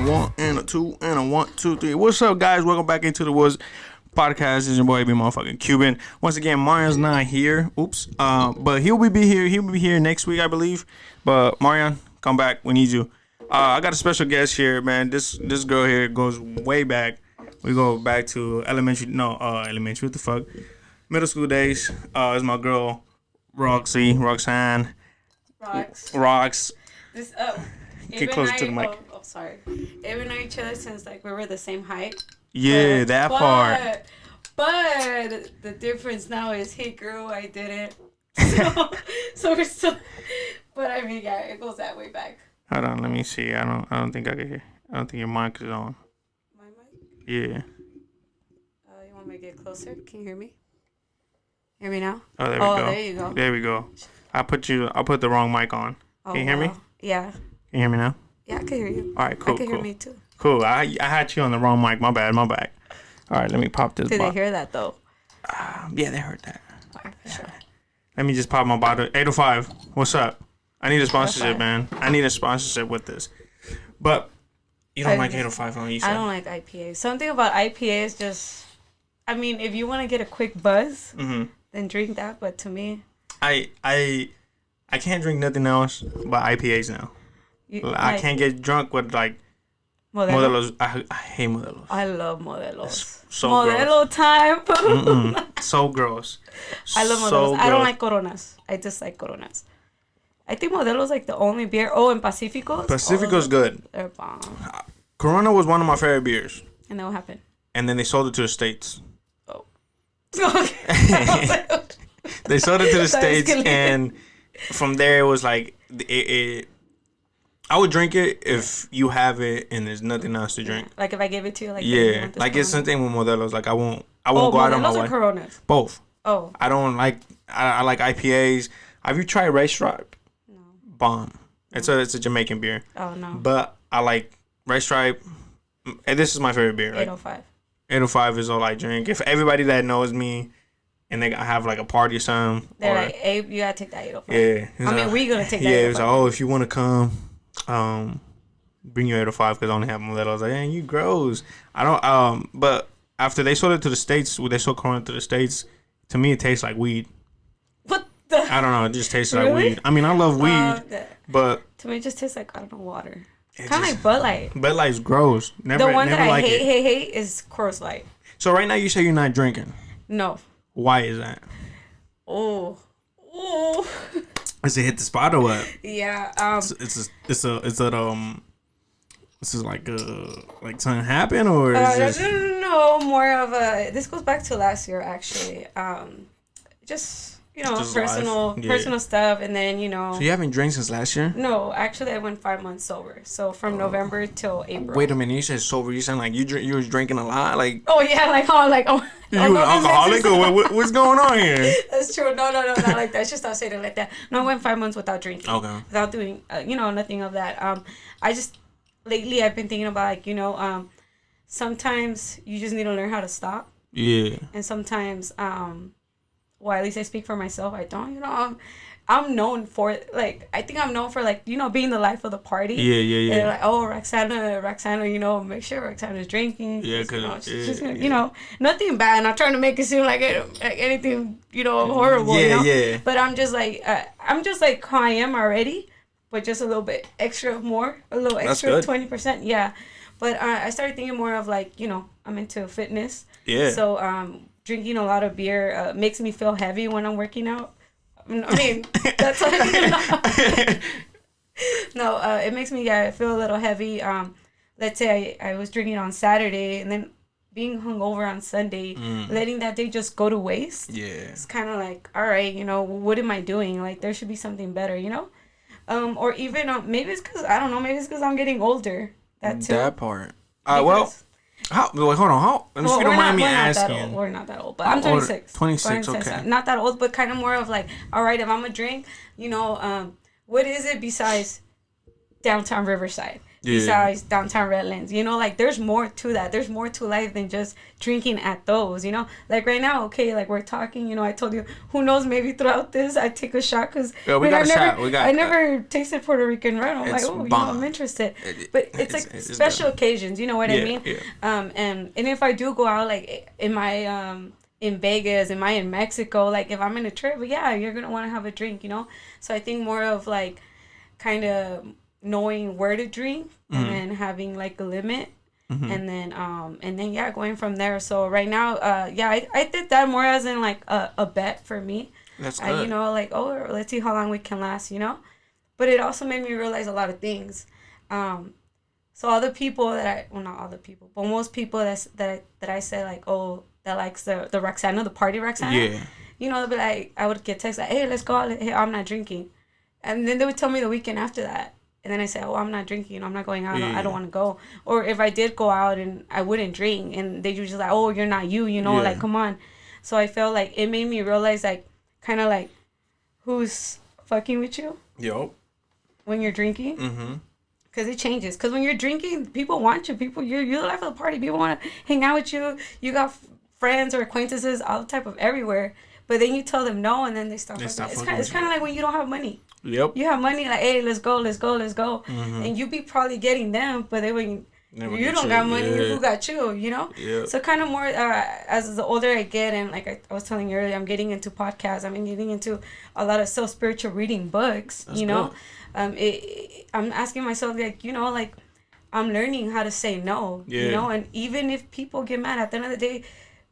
a 1 and a 2 and a 1, 2, 3. What's up, guys? Welcome back into the Woods podcast. This is your boy, be motherfucking Cuban. Once again, Marion's not here. Oops. But he'll be here. He'll be here next week, I believe. But Marion, come back. We need you. I got a special guest here, man. This girl here goes way back. We go back to elementary. What the fuck? Middle school days. It's my girl, Roxanne. Rox. Get closer to the mic. Oh, sorry. We've known each other since we were the same height. Yeah, that part. But the difference now is he grew, I didn't. So we're still. But I mean, yeah, it goes that way back. Hold on, let me see. I don't think I can hear. I don't think your mic is on. My mic? Yeah. You want me to get closer? Can you hear me? Hear me now? Oh, there we go. There you go. There we go. I put the wrong mic on. Can you hear me? Yeah. Can you hear me now? Yeah, I can hear you. All right, cool. I can hear me too. Cool. I had you on the wrong mic. My bad. All right, let me pop this. Did they hear that though? Yeah, they heard that. All right, for sure. Let me just pop my bottle. 805. What's up? I need a sponsorship, man. I need a sponsorship with this. But you don't like 805, huh? You said? I don't like IPAs. Something about IPAs just, I mean, if you want to get a quick buzz, then drink that. But to me, I can't drink nothing else but IPAs now. I can't get drunk with Modelos. I hate Modelos. I love Modelos. It's so Modelo gross. time. So gross. I love Modelos. So I don't like Coronas. I dislike Coronas. I think Modelo's the only beer. Oh, and Pacificos. Pacifico's good. They're bomb. Corona was one of my favorite beers. And then what happened? And then they sold it to the States. Oh. Okay. They sold it to the States, and from there it was I would drink it if you have it and there's nothing else to drink. Like if I give it to you, yeah, it's something with Modelos. I won't go out on my way. Modelos or Coronas? Both. Oh. I don't like. I like IPAs. Have you tried Rice Stripe? No. Bomb. It's a Jamaican beer. Oh no. But I like Rice Stripe. And this is my favorite beer. 805. 805 is all I drink. If everybody that knows me, and they have a party or something, they're Abe, you gotta take that 805. Yeah. I mean, we gonna take that. Yeah, it was if you want to come, bring your 805 because I only have Modelos. I was like, hey, you gross. I don't. But after they sold it to the States, when they sold Corona to the States, to me it tastes like weed. What the? I don't know. It just tastes like weed. I mean, I love weed, but to me it just tastes like, I don't know, water. It's kind of like Bud Light. Bud Light's gross. The one that I hate is Coors Light. So right now you say you're not drinking. No. Why is that? Oh. Does it hit the spot or what? Yeah. This is like something happened or is no, more of a. This goes back to last year actually. Just personal stuff, and then So you haven't drank since last year? No, actually I went 5 months sober. So from November till April. Wait a minute, you said sober. You sound like you was drinking a lot, Oh yeah, you an alcoholic or what's going on here? That's true. No, not like that. Just not saying it like that. No, I went 5 months without drinking. Okay. Without doing, nothing of that. I just lately I've been thinking about sometimes you just need to learn how to stop. Yeah. And sometimes well, at least I speak for myself. I don't, I'm known for I think I'm known for being the life of the party. Yeah. And they're oh, Roxana, make sure Roxana's drinking. Yeah, because she's gonna, nothing bad. Not trying to make it seem like anything, horrible. Yeah. But I'm just how I am already, but just a little bit extra more, a little extra 20%. Yeah. But I started thinking more of I'm into fitness. Yeah. So drinking a lot of beer makes me feel heavy when I'm working out. I mean, that's no, it makes me feel a little heavy. Let's say I was drinking on Saturday and then being hungover on Sunday, letting that day just go to waste. Yeah. It's kind of all right, what am I doing? There should be something better, or even maybe it's because I don't know, maybe it's because I'm getting older. That too. That part. Hold on. If you don't mind me asking. We're not that old, but I'm 26. 26, okay. Not that old, but kind of more of all right, if I'm a drink, what is it besides downtown Riverside? besides downtown Redlands. You know, like there's more to that. There's more to life than just drinking at those, you know. Like right now, okay, like we're talking, you know, I told you, who knows, maybe throughout this I take a shot because I never tasted Puerto Rican red. I'm like, oh, you know, I'm interested. But it's like special occasions, you know what I mean? Yeah. And if I do go out, like in my in Vegas, in Mexico, like if I'm in a trip, yeah, you're gonna want to have a drink, you know. So I think more of like kind of knowing where to drink and then having like a limit. And then yeah, going from there. So right now, I did that more as in like a bet for me. That's good. You know, like, oh, let's see how long we can last, you know. But it also made me realize a lot of things. So all the people not all the people, but most people that I say like, oh, that likes the Roxana, the party Roxana. Yeah. You know, they'll be like, I would get texts like, hey, let's go out. Hey, I'm not drinking. And then they would tell me the weekend after that. And then I say, oh, I'm not drinking. I'm not going out. Yeah. I don't want to go. Or if I did go out and I wouldn't drink. And they usually like, oh, you're not you know, like, come on. So I felt like it made me realize, like, kind of like who's fucking with you. Yep. When you're drinking. Mm-hmm. Because it changes. Because when you're drinking, people want you. You're the life of the party. People want to hang out with you. You got friends or acquaintances, all type of everywhere. But then you tell them no, and then they stop. It's kind of like when you don't have money. Yep. You have money, like, hey, let's go. Mm-hmm. And you be probably getting them, but then when you don't got money, who got you, you know? Yep. So kind of more, as the older I get, and like I was telling you earlier, I'm getting into podcasts. I'm getting into a lot of self-spiritual reading books, That's you know? I'm asking myself, like, you know, like, I'm learning how to say no, you know? And even if people get mad, at the end of the day,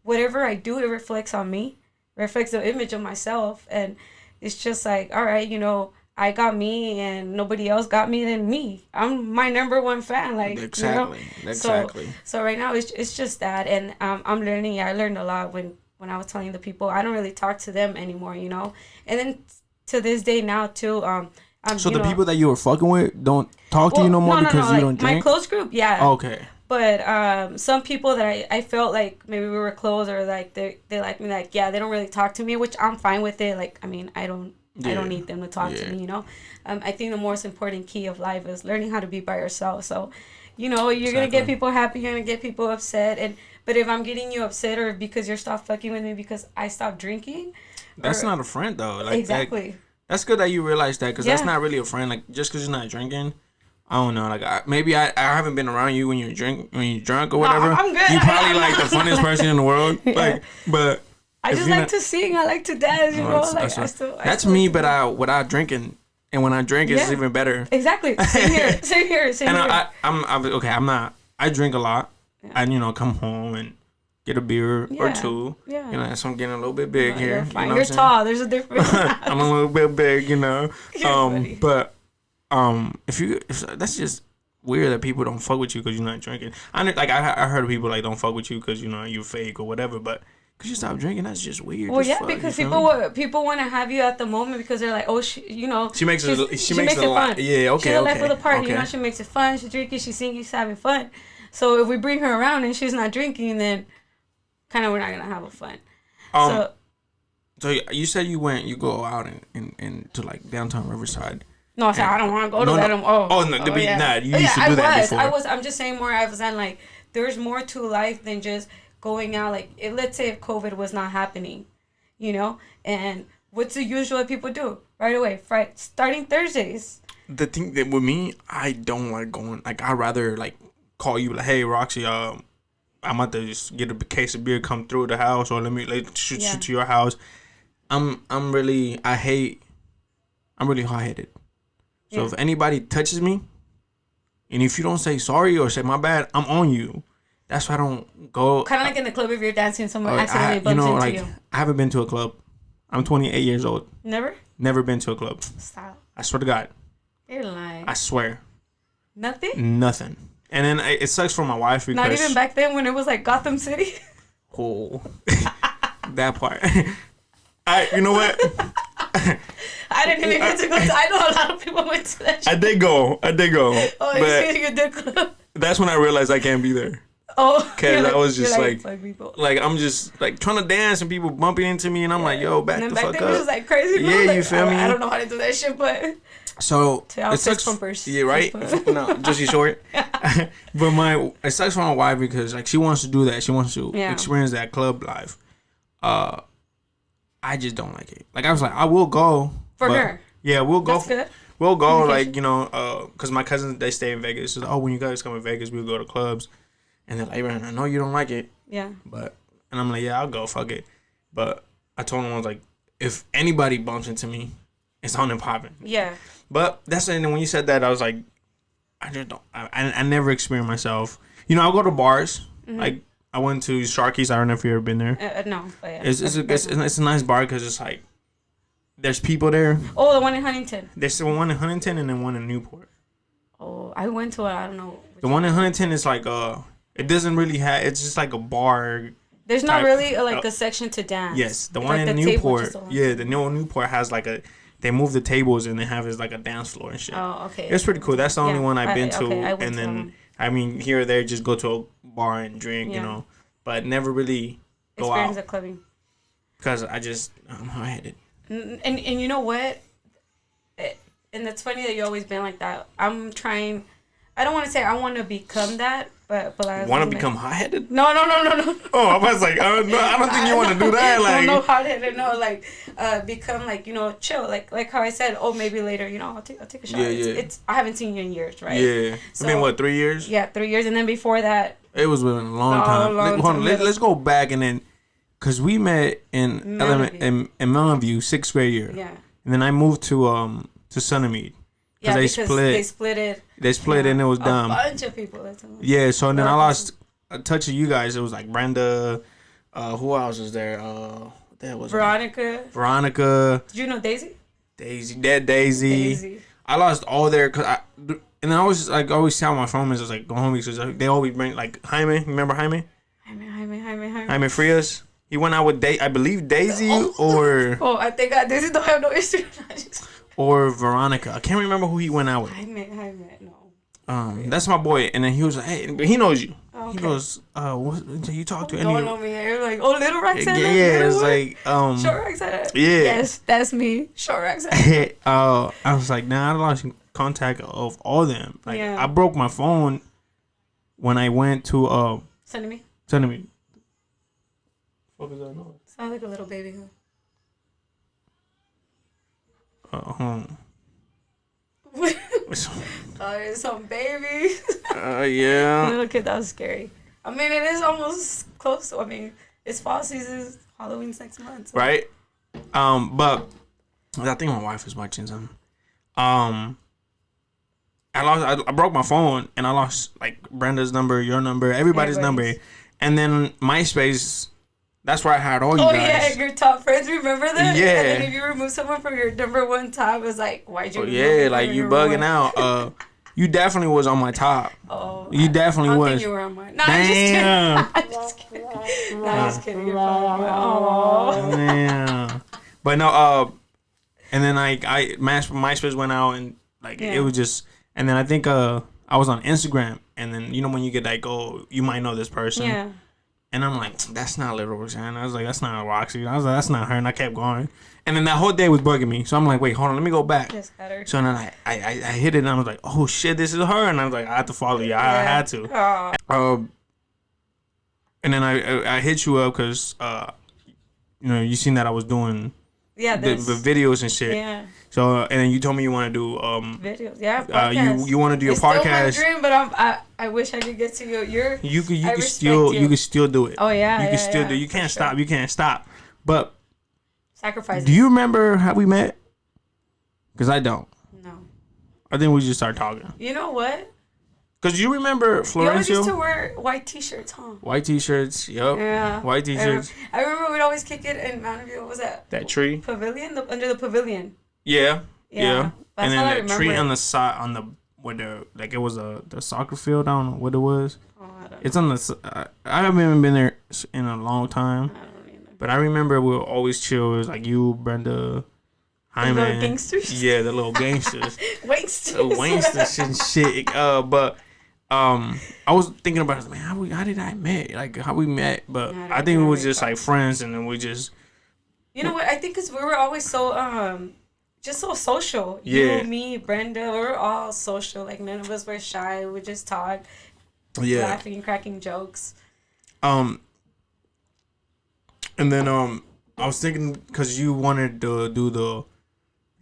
whatever I do, it reflects on me, reflects the image of myself. And it's just like, all right, you know, I got me and nobody else got me than me. I'm my number one fan. Like, exactly. You know? Exactly. So right now it's just that. And I'm learning. I learned a lot when I was telling the people. I don't really talk to them anymore, you know. And then to this day now too, so the people that you were fucking with don't talk to you no more because you don't drink? My close group, yeah. Okay. But some people that I felt like maybe we were close or like they like me, like, yeah, they don't really talk to me, which I'm fine with it. Like, I mean, I don't need them to talk to me, you know. I think the most important key of life is learning how to be by yourself. So, you know, you're gonna get people happy, you're gonna get people upset, but if I'm getting you upset or because you're stopped fucking with me because I stopped drinking, that's not a friend though. Like, exactly. That's good that you realize that, because that's not really a friend. Like, just because you're not drinking, I don't know. Like, maybe I haven't been around you when you're drunk or whatever. No, I'm good. You're probably like the funniest person in the world. Like, but I just like to sing. I like to dance. You know, like that's me. But without drinking, and when I drink, it's even better. Exactly. Same here. And I'm okay. I'm not. I drink a lot. I come home and get a beer or two. Yeah. You know, so I'm getting a little bit big here. You're fine. You're tall. There's a difference. I'm a little bit big, you know. But if that's just weird that people don't fuck with you because you're not drinking. I heard of people like don't fuck with you because you're fake or whatever, but because you stop drinking, that's just weird. Well, yeah, because people want to have you at the moment because they're like, oh, she makes it fun. Yeah, okay. She's the life of the party. Okay. You know, she makes it fun. She's drinking. She's singing. She's having fun. So if we bring her around and she's not drinking, then kind of we're not gonna have a fun. So you said you go out and to like downtown Riverside. No, I said I don't want to go to that. You used to do that before. I'm just saying more. I was saying like there's more to life than just going out. Like let's say if COVID was not happening, you know, and what's the usual people do right away? Starting Thursdays. The thing that with me, I don't like going. Like I'd rather like call you like, hey Roxy, I'm about to just get a case of beer, come through the house, or let me shoot to your house. I'm really hard-headed. So if anybody touches me, and if you don't say sorry or say my bad, I'm on you. That's why I don't go. Kind of like in the club if you're dancing somewhere, accidentally bumps into you. I haven't been to a club. I'm 28 years old. Never been to a club. Stop. I swear to God. You're lying. I swear. Nothing. And then it sucks for my wife because... Not even back then when it was like Gotham City? Oh. That part. You know what? I didn't even get to go I know a lot of people went to that shit. I did go. Oh, you did go. That's when I realized I can't be there. Oh. Because I was just like I'm just like trying to dance and people bumping into me and I'm like, yo, back the fuck up. It was like crazy. Yeah, you feel me? I don't know how to do that shit, but... So To our it sucks. fist pumpers. Yeah, right. No, just you short. But it sucks for my wife because like she wants to do that. She wants to experience that club life. I just don't like it. Like I was like, I will go for her. Yeah, we'll go. That's good. We'll go like because my cousins they stay in Vegas. So when you guys come to Vegas, we'll go to clubs. And they're like, I know you don't like it. Yeah. And I'm like, yeah, I'll go. Fuck it. But I told them I was like, if anybody bumps into me, it's on and popping. Yeah. But that's and when you said that, I was like, I just don't. I never experienced myself. I'll go to bars. Mm-hmm. Like I went to Sharky's. I don't know if you've ever been there. No. But yeah. It's a nice bar because it's like there's people there. Oh, the one in Huntington. There's one in Huntington and then one in Newport. Oh, I went to it. I don't know. The one in Huntington is like it doesn't really have. It's just like a bar. There's not really a section to dance. Yes, the one in Newport. Yeah, the new Newport has like a. They move the tables and they have it's like a dance floor and shit. Oh, okay. It's pretty cool. That's the only one I've been to. Okay, and then here or there, just go to a bar and drink, but never really go experience out. The clubbing. Because I'm hard-headed. And you know what? And it's funny that you always been like that. I'm trying. I don't want to say I want to become that, but I want to become hot-headed? No. Oh, I was like, I don't think you want to do that. Like, no hot-headed. No, like become like chill. Like how I said. Oh, maybe later. I'll take a shot. Yeah. I haven't seen you in years, right? Yeah. So, it's been what, 3 years? Yeah, 3 years, and then before that. It was been a long time. Let's go back and then, cause we met in Mountain View, 6th grade year. Yeah. And then I moved to Sunnymead. Yeah, because they split it. They split it and it was dumb. A bunch of people. Yeah, so then I lost a touch of you guys. It was like Brenda. Who else was there? What the hell was Veronica. Did you know Daisy? Daisy. I lost all their and I always tell my friends I was like go home because they always bring like Jaime. Remember Jaime? Jaime Frias. He went out with I believe Daisy or. Oh, I think Daisy don't have no issue. Or Veronica. I can't remember who he went out with. I met no. That's my boy. And then he was like, hey, but he knows you. Okay. He goes, what you talk to any? Don't know me. You're like, little Roxanne. Yeah, it's like, Short Roxanne. Yeah. Yes, that's me. Short Roxanne. I was like, nah, I lost contact of all of them. Like, I broke my phone when I went to, Sending me. What was that noise? Sounds like a little baby, huh? There's some baby. Yeah. Little kid, that was scary. I mean, it is almost close. I mean, it's fall season. Halloween's next month. So. Right. But I think my wife is watching something. I broke my phone and I lost like Brenda's number, your number, everybody's number, and then MySpace. That's where I had all you guys. Oh, yeah, your top friends, remember that? Yeah. And then if you remove someone from your number one top, it was like, why'd you remove yeah, like you bugging out. You definitely was on my top. Oh. You definitely was. I think you were on mine. No, I'm just kidding. No, I'm just kidding. You're fine. Oh. Damn. But no, and then MySpace went out and like it was just, and then I think I was on Instagram and then when you get like, oh, you might know this person. Yeah. And I'm like, that's not Little Roxanne. I was like, that's not Roxy. I was like, that's not her. And I kept going. And then that whole day was bugging me. So I'm like, wait, hold on. Let me go back. So then I hit it and I was like, oh, shit, this is her. And I was like, I have to follow you. I had to. And then I hit you up because, you seen that I was doing the videos and shit. Yeah. So, and then you told me you want to do videos. Yeah, you want to do a podcast. It's still my dream, but I wish I could get to you. You could still do it. Oh yeah, you can still do. You can't stop. You can't stop. But sacrifice. Do you remember how we met? Because I don't. No. I think we just started talking. You know what? Because you remember Florencio? You always used to wear white t-shirts, huh? White t-shirts, yep. Yeah. White t-shirts. I remember we'd always kick it in Mountain View. What was that? That tree? Pavilion? Under the pavilion. Yeah. That's and then that tree on the side, it was the soccer field, I don't know what it was. Oh, I don't know. It's on the, I haven't even been there in a long time. I don't either. But I remember we were always chill. It was like you, Brenda, Hyman. The little gangsters? Yeah, the little gangsters. Wanksters. And shit. But I was thinking about it, man, how did I met? Like, how we met? But I think we was just like friends and then we just. You know what? I think because we were always so, just so social. Yeah. You, me, Brenda, we're all social. Like, none of us were shy. We just talk, laughing, cracking jokes. And then I was thinking, because you wanted to do the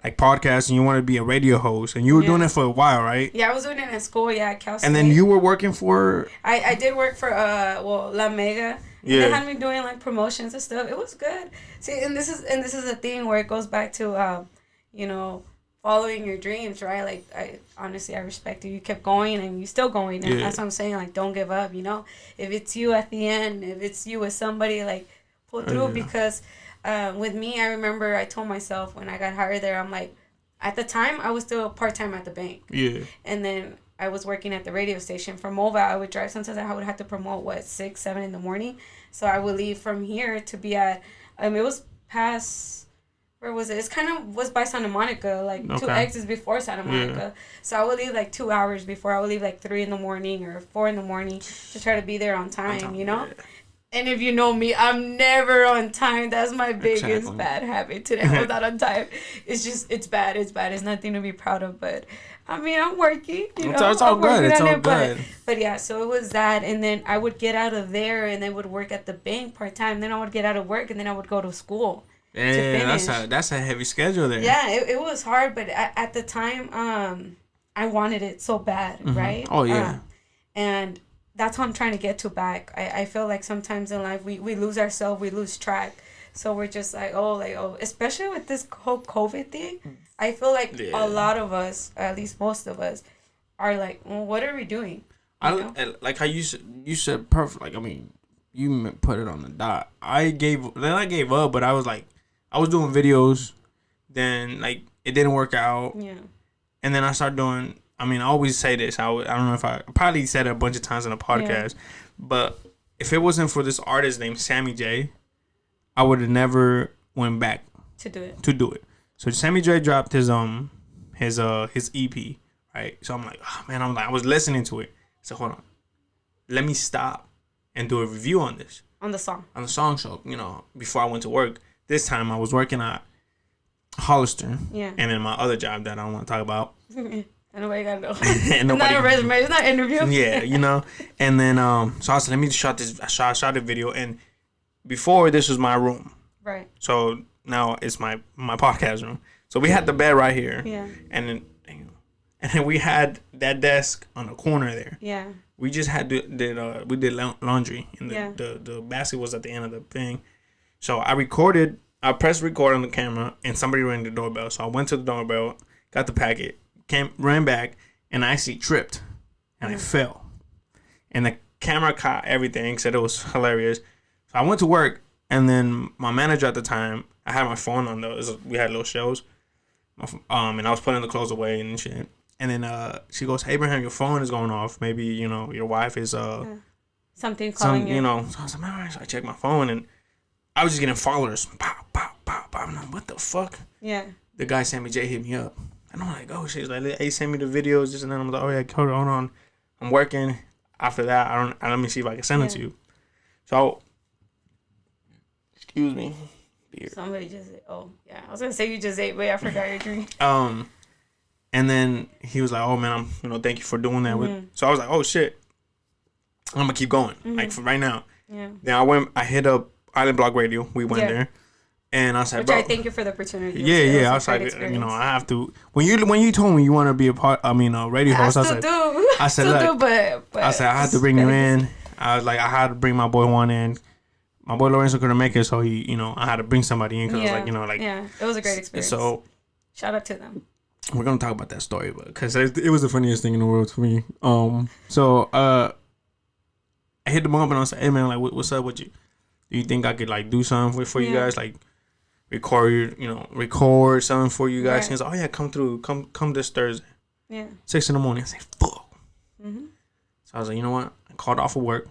like podcast and you wanted to be a radio host, and you were doing it for a while, right? Yeah, I was doing it in school. Yeah, at Cal State. And then you were working for. I did work for La Mega. Yeah. They had me doing like promotions and stuff. It was good. See, and this is a thing where it goes back to you know, following your dreams, right? Like, I honestly respect you. You kept going and you still going, and that's what I'm saying. Like, don't give up. You know, if it's you at the end, if it's you with somebody, like, pull through. Because with me, I remember I told myself when I got hired there, I'm like, at the time I was still part-time at the bank. Yeah. And then I was working at the radio station. From Mobile, I would drive. Sometimes I would have to promote, 6, 7 in the morning. So I would leave from here to be at, it was past, where was it? It's kind of was by Santa Monica, like 2 exits before Santa Monica. So I would leave like 2 hours before. I would leave like 3 in the morning or 4 in the morning to try to be there on time, you know? Yeah. And if you know me, I'm never on time. That's my biggest bad habit. Today I was not on time. It's just, it's bad. It's bad. It's nothing to be proud of. But, I mean, I'm working. You know? It's all good. It's all good. But, yeah, so it was that. And then I would get out of there and then would work at the bank part-time. Then I would get out of work and then I would go to school. Yeah, that's a heavy schedule there. Yeah, it was hard. But at the time, I wanted it so bad, right? Oh, yeah. And that's how I'm trying to get to back. I feel like sometimes in life we lose ourselves, we lose track. So we're just like, especially with this whole COVID thing, I feel like a lot of us, at least most of us, are like, well, what are we doing? Like how you said perfect. Like, I mean, you put it on the dot. I gave up, but I was like, I was doing videos, then like it didn't work out. Yeah. And then I started doing. I mean, I always say this. I don't know if I probably said it a bunch of times in the podcast, but if it wasn't for this artist named Sammy J, I would have never went back to do it. So Sammy J dropped his EP, right? So I'm like, oh man, I was listening to it. So hold on, let me stop and do a review on this. On the song show, you know, before I went to work. This time I was working at Hollister, and then my other job that I don't want to talk about. And nobody got to know. It's not a resume. It's not an interview. Yeah, you know. And then, so I said, let me shot this. I shot a video. And before, this was my room. Right. So now it's my podcast room. So we had the bed right here. Yeah. And then we had that desk on the corner there. Yeah. We just had we did laundry. And the basket was at the end of the thing. So I pressed record on the camera. And somebody rang the doorbell. So I went to the doorbell, got the packet. Ran back, and I actually tripped, and I fell. And the camera caught everything, said it was hilarious. So I went to work, and then my manager at the time, I had my phone on those. We had little shows, and I was putting the clothes away and shit. And then she goes, "Hey, Abraham, your phone is going off. Maybe your wife is something calling you." You know. So I was like, all right. So I checked my phone, and I was just getting followers. Pow, pow, pow, pow. I'm like, what the fuck? Yeah. The guy Sammy J hit me up. And I'm like, oh shit. He's like, hey, send me the videos, this and then I'm like, oh yeah, hold on. I'm working. After that, let me see if I can send it to you. So, excuse me. Beer. Somebody just ate. Oh yeah, I was gonna say you just ate, but I forgot your drink. And then he was like, oh man, thank you for doing that. So I was like, oh shit, I'm gonna keep going, like for right now. Yeah. Then I hit up Island Block Radio. We went there. And I said, I thank you for the opportunity. Yeah. I was like, I have to. When you told me you want to be a radio host, I said, I said I had to bring you in. I was like, I had to bring my boy Juan in. My boy Lorenzo couldn't make it, so I had to bring somebody in because it was a great experience. So, shout out to them. We're gonna talk about that story, but because it was the funniest thing in the world to me. So I hit them up and I said, hey man, like, what's up with you? Do you think I could like do something for you guys, like? Record something for you guys. Right. He's like, oh yeah, come through, come this Thursday. Yeah. 6 a.m. I say, fuck. Mm-hmm. So I was like, you know what? I called off of work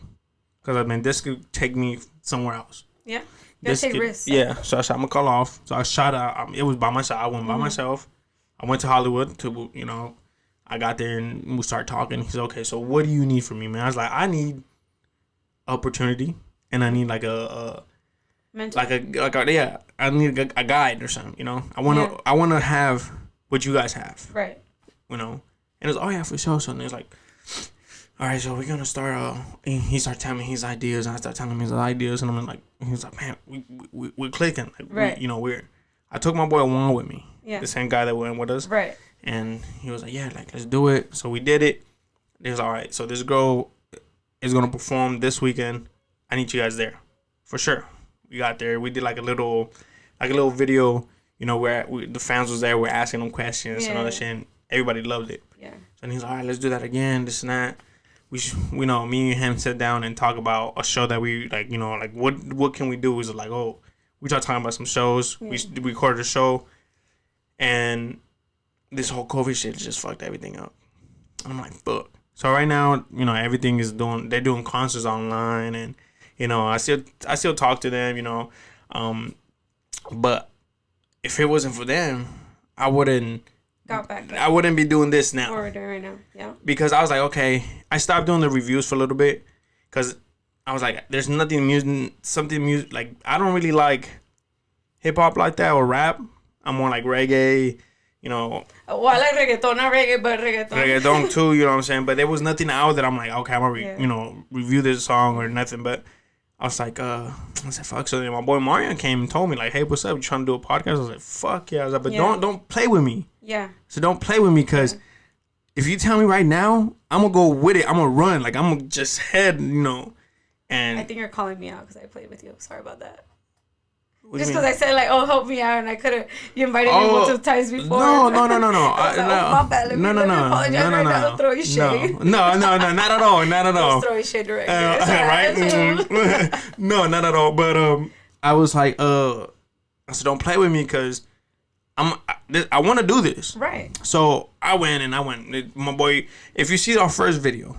because I mean this could take me somewhere else. Yeah. You take risks. Yeah. So I said I'm gonna call off. So I shot out. It was by myself. I went by myself. I went to Hollywood to I got there and we started talking. He's okay. So what do you need from me, man? I was like, I need opportunity and I need like I need a guide or something. You know, I want to have what you guys have. Right. You know, and it's for sure. So it's like, all right, so we're gonna start. He started telling me his ideas, and I started telling him his ideas, and I'm like, he was like, man, we're clicking. Like, right. I took my boy Juan with me. Yeah. The same guy that went with us. Right. And he was like, yeah, like, let's do it. So we did it. It was all right. So this girl is going to perform this weekend. I need you guys there. For sure. We got there. We did like a little video, you know, where the fans was there. We're asking them questions and all that shit. And everybody loved it. Yeah. So he's like, all right, let's do that again, this and that. We know, me and him sit down and talk about a show that we, like, you know, like, what can we do? Is like, we start talking about some shows. Yeah. We recorded a show. And this whole COVID shit just fucked everything up. And I'm like, fuck. So right now, you know, everything is they're doing concerts online, and, you know, I still talk to them, you know. But if it wasn't for them, I wouldn't be doing this now. What we're doing right now, yeah. Because I was like, okay, I stopped doing the reviews for a little bit, because I was like, there's nothing music, like, I don't really like hip hop like that or rap. I'm more like reggae, you know. Well, I like reggaeton, not reggae, but reggaeton. Reggaeton too, you know what I'm saying? But there was nothing out that I'm like, okay, I'm gonna review this song or nothing. But I was like, I said, fuck. So then my boy Marion came and told me, like, hey, what's up? You trying to do a podcast? I was like, fuck yeah. I was like, but don't play with me. Yeah. So don't play with me, because if you tell me right now, I'm gonna go with it. I'm gonna run. Like, I'm gonna just head, you know. And I think you're calling me out because I played with you. Sorry about that. Just because I said, like, oh, help me out, and I could have, you invited me multiple times before. No. My bad. Let me apologize right now. Don't throw your shade. No, not at all. Not at all. Just throw your shade directly. Right? No, not at all. But I was like, I said, don't play with me, because I want to do this. Right. So I went. My boy, if you see our first video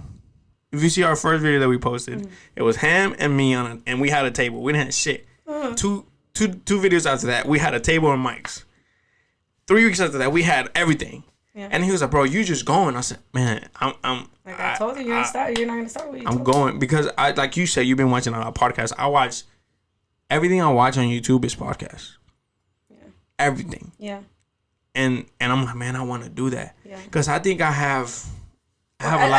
that we posted, it was him and me and we had a table. We didn't have shit. Two videos after that, we had a table and mics. 3 weeks after that, we had everything. Yeah. And he was like, bro, you just going. I said, man, I'm like I told you, you're not gonna start with you. I'm going, because I, like you said, you've been watching our podcast. I watch everything I watch on YouTube is podcasts. Yeah. Everything. Yeah. And I'm like, man, I want to do that. Yeah. Because I think I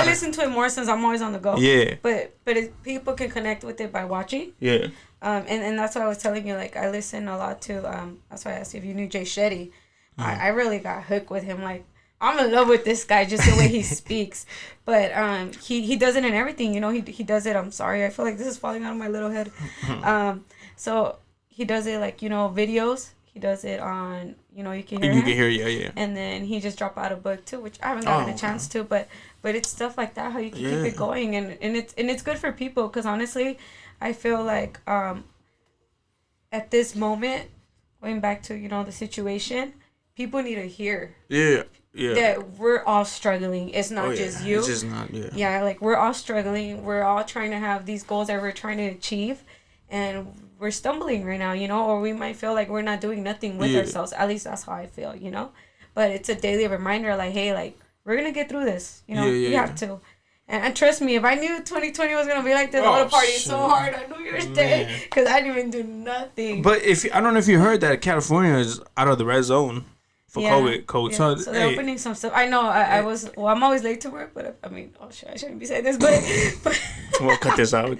listen to it more since I'm always on the go. Yeah. But people can connect with it by watching. Yeah. And that's why I was telling you, like, I listen a lot to, that's why I asked you if you knew Jay Shetty. I really got hooked with him. Like, I'm in love with this guy, just the way he speaks. But he does it in everything, you know. He does it, I'm sorry, I feel like this is falling out of my little head. So he does it, like, you know, videos. He does it on, you know, you can hear yeah. And then he just dropped out a book too, which I haven't gotten a chance to, but it's stuff like that, how you can keep it going, and it's good for people, because honestly, I feel like at this moment, going back to, you know, the situation, people need to hear that we're all struggling. It's not just you. It's just not, Yeah, like, we're all struggling. We're all trying to have these goals that we're trying to achieve, and we're stumbling right now, you know, or we might feel like we're not doing nothing with ourselves. At least that's how I feel, you know. But it's a daily reminder, like, hey, like, we're going to get through this, you know. We have to. And trust me, if I knew 2020 was going to be like this, I would have partied so hard on New Year's Day, because I didn't even do nothing. But I don't know if you heard that California is out of the red zone for COVID. Yeah. So they're opening some stuff. I know I'm always late to work, but I mean, I shouldn't be saying this, but we'll cut this out.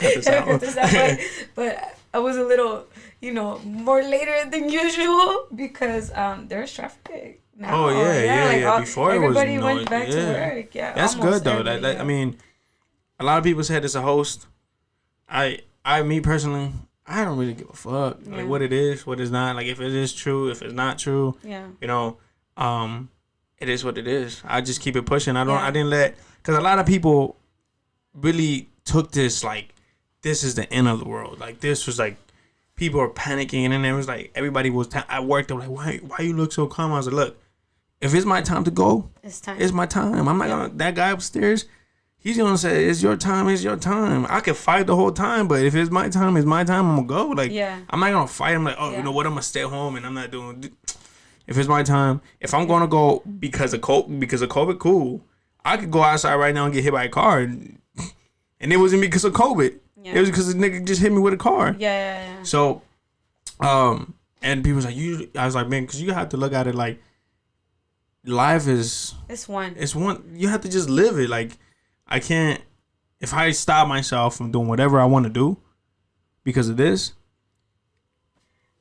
But I was a little, you know, more later than usual, because there's traffic. Now. Oh yeah. Before everybody went back to work. Yeah, that's good though. I mean, a lot of people said it's a host. Me personally, I don't really give a fuck like what it is, what it's not. Like, if it is true, if it's not true. Yeah. You know, it is what it is. I just keep it pushing. I didn't let, because a lot of people really took this like this is the end of the world. Like, this was like, people are panicking, and then it was like everybody was at work. They were like, why you look so calm? I was like, look, if it's my time to go, it's my time. I'm not gonna, that guy upstairs, he's gonna say, it's your time, it's your time. I can fight the whole time, but if it's my time, I'm gonna go. Like, I'm not gonna fight. I'm like, you know what, I'm gonna stay home and I'm not doing. If it's my time, if I'm gonna go because of COVID, cool. I could go outside right now and get hit by a car, and it wasn't because of COVID. It was because the nigga just hit me with a car. Yeah. So And people was like, I was like, man, because you have to look at it like life is. It's one. You have to just live it. Like, I can't. If I stop myself from doing whatever I want to do because of this,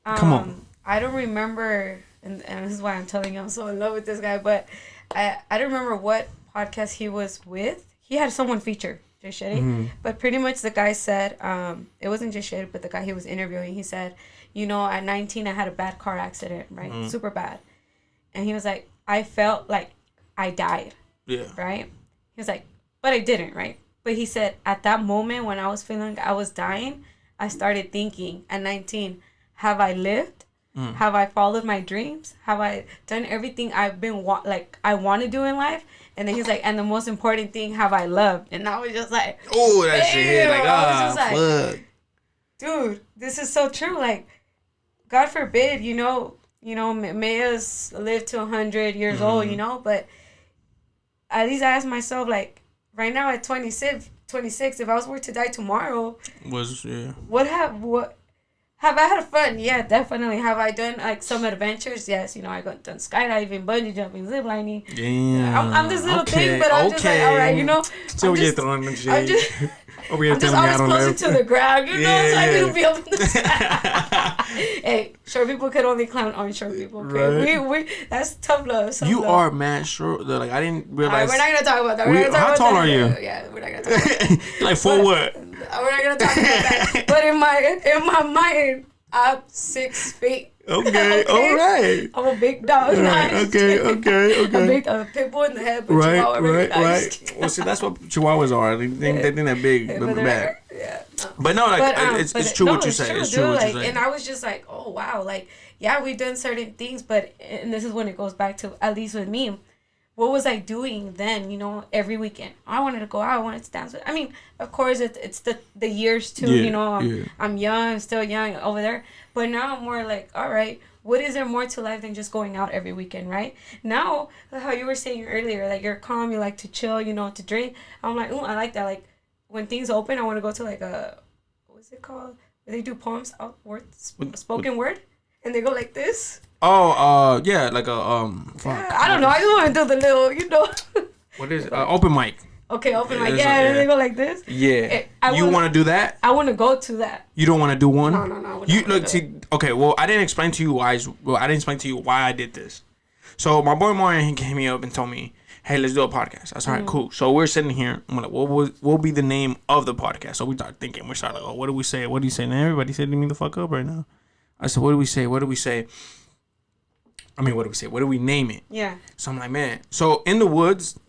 come on. I don't remember, and this is why I'm telling you I'm so in love with this guy, but I don't remember what podcast he was with. He had someone feature, Jay Shetty, but pretty much the guy said, it wasn't Jay Shetty, but the guy he was interviewing, he said, at 19, I had a bad car accident, right? Super bad. And he was like, I felt like I died. Yeah. Right? He was like, but I didn't, right? But he said, at that moment when I was feeling I was dying, I started thinking at 19, have I lived? Have I followed my dreams? Have I done everything I've been I want to do in life? And then he's like, and the most important thing, have I loved? And I was just like, oh, that shit hit. Like, fuck. Dude, this is so true. Like, God forbid, may us live to 100 years old, but at least I ask myself, like, right now at 26, if I was to die tomorrow, have I had fun? Yeah, definitely. Have I done like some adventures? Yes, I got done skydiving, bungee jumping, ziplining. Damn. I'm this little thing, but I'm just like, all right, So we throwing them shit. I'm just always closer to the ground, so I can be up in the sky. Hey, short people can only clown on short people. Okay, right. we that's tough love. You are mad short. Like, I didn't realize. We're not gonna talk about that. How tall are you? Yeah, we're not gonna talk about that. Like, for what? We're not gonna talk about that. But in my mind, I'm 6 feet. Okay, all right. I'm a big dog. Right. Okay. A big pit bull in the head, but Chihuahua right. Well, see, that's what Chihuahuas are. They think they're big, but bad. Yeah. But no, like, it's true what you say. It's true what you say. And I was just like, oh wow, like, yeah, we've done certain things, but and this is when it goes back to, at least with me, what was I doing then? Every weekend I wanted to go out, I wanted to dance. I mean, of course, it's the years too. I'm young, still young over there. But now I'm more like, all right, what is there more to life than just going out every weekend, right? Now, how you were saying earlier, like, you're calm, you like to chill, to drink. I'm like, I like that. Like, when things open, I want to go to, like, what's it called? Where they do poems, spoken word, and they go like this. Oh, yeah, like a, fuck. Yeah, I don't know. I just want to do the little, What is it? Open mic. Okay, open mic. Yeah, they go like this. Yeah. You want to do that? I want to go to that. You don't want to do one? No. You look, see. Okay, well, I didn't explain to you why. I did this. So my boy Marion, he came me up and told me, "Hey, let's do a podcast." I said, "All right, cool." So we're sitting here. I'm like, "What will be the name of the podcast?" So we start thinking. We start like, "Oh, what do we say? What do you say?" And everybody said to me the fuck up right now. I said, "What do we say? What do we say?" I mean, what do we say? What do we name it? Yeah. So I'm like, man. So in the woods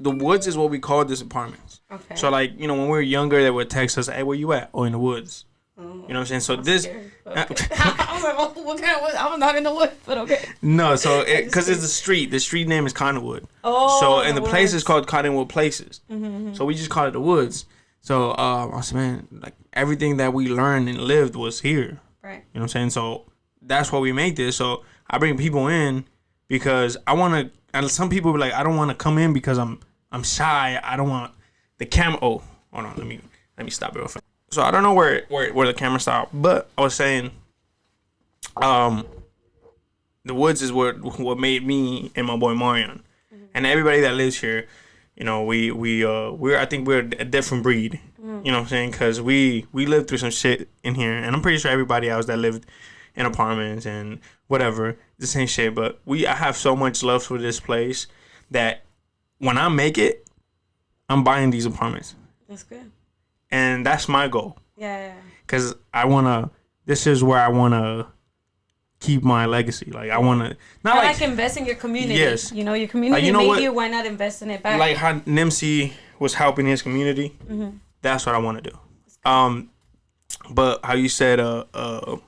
is what we call this apartments. Okay. So, like, when we were younger, they would text us, "Hey, where you at?" "Oh, in the woods." You know what I'm saying? So this. Okay. I was like, oh, what kind of woods? I'm not in the woods, but okay. No, so because it's a street. The street name is Cottonwood. Oh. So and the place is called Cottonwood Places. Mm-hmm. So we just call it the woods. So I said, man, like, everything that we learned and lived was here. Right. You know what I'm saying? So that's why we make this. So I bring people in because I want to. And some people be like, I don't want to come in because I'm shy. I don't want the camera. Oh, hold on. Let me stop it real fast. So I don't know where the camera stopped, but I was saying, the woods is what made me and my boy Marion, and everybody that lives here. I think we're a different breed. You know what I'm saying? Because we lived through some shit in here, and I'm pretty sure everybody else that lived in apartments and whatever, the same shit. But I have so much love for this place that when I make it, I'm buying these apartments. That's good. And that's my goal. Yeah. Because this is where I want to keep my legacy. Like, I want to. Not like invest in your community. Yes. Your community made you, why not invest in it back? Like how Nimsy was helping his community. Mm-hmm. That's what I want to do. But how you said, the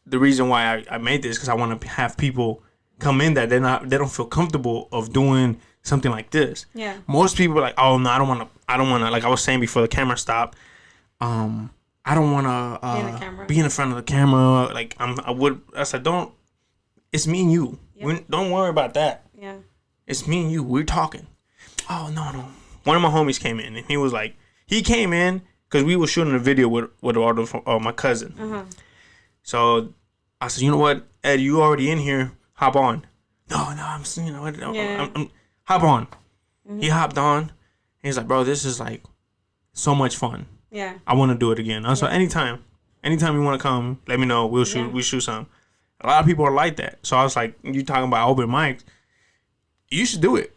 reason why I made this, because I want to have people come in that they don't feel comfortable of doing something like this. Yeah. Most people are like, oh no, I don't want to. Like I was saying before the camera stopped. I don't want to be in the front of the camera. Like I said, don't. It's me and you. Yep. Don't worry about that. Yeah. It's me and you. We're talking. Oh no. One of my homies came in and he was like, he came in because we were shooting a video with all of my cousin. Uh-huh. So I said, you know what, Ed, you already in here. Hop on. No, I'm hop on. Mm-hmm. He hopped on. He's like, bro, this is like so much fun. Yeah. I want to do it again. So anytime you want to come, let me know. We'll shoot some. A lot of people are like that. So I was like, you talking about open mics? You should do it.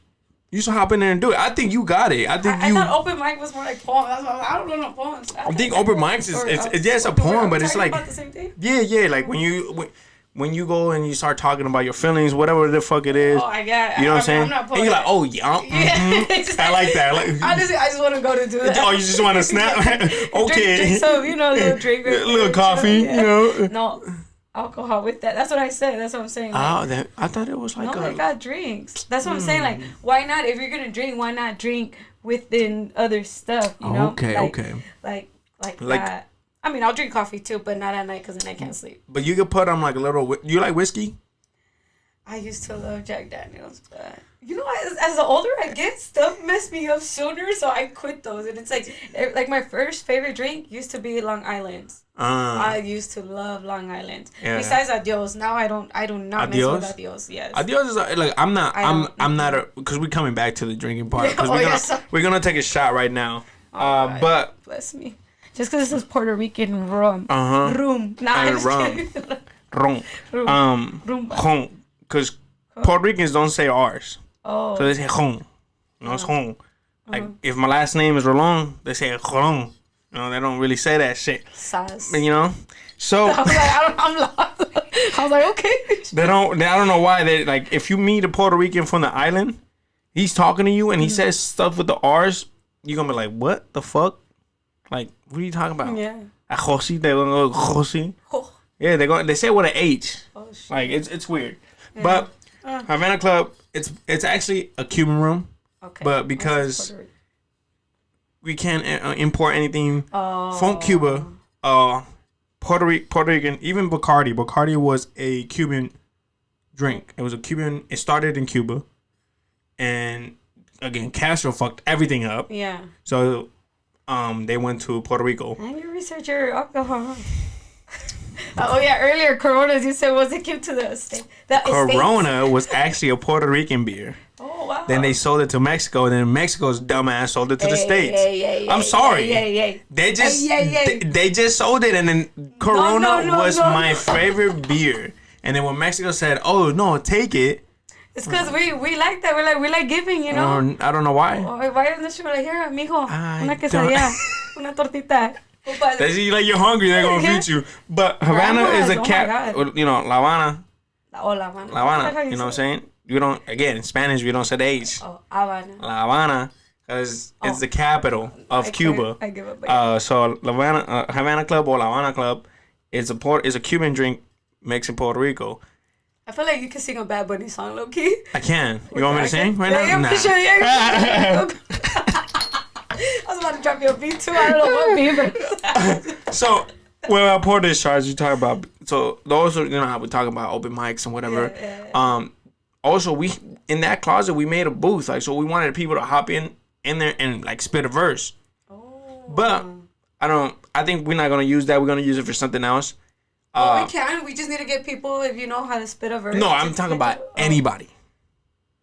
You should hop in there and do it. I think you got it. I thought open mic was more like poems. That's why I don't know no poems. I think open mics it's a poem, but it's like about the same thing? Yeah. Like when you go and you start talking about your feelings, whatever the fuck it is. Oh, I get it. You know what I'm saying? And you're like, oh yeah, exactly. I like that. Honestly, I just want to go to do that. Oh, you just want to snap? Okay. Drink some, a little drink. A little coffee, No. Alcohol with that. That's what I said. That's what I'm saying. Like, I thought it was like they got drinks. That's what I'm saying. Like, why not? If you're gonna drink, why not drink within other stuff? You know? Okay. Like that. I mean, I'll drink coffee too, but not at night because then I can't sleep. But you could put on like a little. You like whiskey? I used to love Jack Daniels, but as the older I get, stuff messed me up sooner, so I quit those. And it's like my first favorite drink used to be Long Island. I used to love Long Island. Yeah. Besides Adios, now I do not mess with Adios. Yes. Adios is like I'm not because we're coming back to the drinking part because we're gonna take a shot right now. But bless me. Just because this is Puerto Rican rum. Rum. Nah, rum. Rum. Because Puerto Ricans don't say R's. Oh. So they say home. It's home. Like, if my last name is Rolon, they say Rolon. They don't really say that shit. Saz. So. I was like, I'm lost. I was like, okay. I don't know why. They like, if you meet a Puerto Rican from the island, he's talking to you and he says stuff with the R's, you're going to be like, what the fuck? Like, what are you talking about? Yeah. Josi, they're going to go Josi. Yeah, they say it with an H. Oh, shit. Like, it's weird. Yeah. But Havana Club, it's actually a Cuban room. Okay. But because we can't import anything from Cuba, Puerto Rican, even Bacardi. Bacardi was a Cuban drink. It was a Cuban. It started in Cuba, and again, Castro fucked everything up. Yeah. So, they went to Puerto Rico. And you research your alcohol. Oh yeah, earlier Coronas you said was it cute to the state. Corona was actually a Puerto Rican beer. Oh wow. Then they sold it to Mexico, and then Mexico's dumbass sold it to the States. I'm sorry. They just sold it, and then Corona was my favorite beer. And then when Mexico said, "Oh no, take it," it's because we like that. We like giving, I don't know why. Why isn't this like, here, mijo, una quesadilla, una tortita. They see like you're hungry, they're gonna feed you. But Havana is a cap. La Habana. La Habana. You know what I'm saying? You don't. Again, in Spanish, we don't say the H. Oh, Habana. La Habana, because it's the capital of Cuba. I give up. So Havana Club or La Habana Club is a Cuban drink mixed in Puerto Rico. I feel like you can sing a Bad Bunny song, low key. I can. You want me to sing right now? Nah. I was about to drop you a beat too. I don't know what beat, but so when I pour this charge, you talk about those are how we talk about open mics and whatever. Yeah. Also we in that closet we made a booth, like, so we wanted people to hop in there and like spit a verse. Oh. But I think we're not gonna use that. We're gonna use it for something else. We can. We just need to get people if you know how to spit a verse. No, I'm talking about anybody.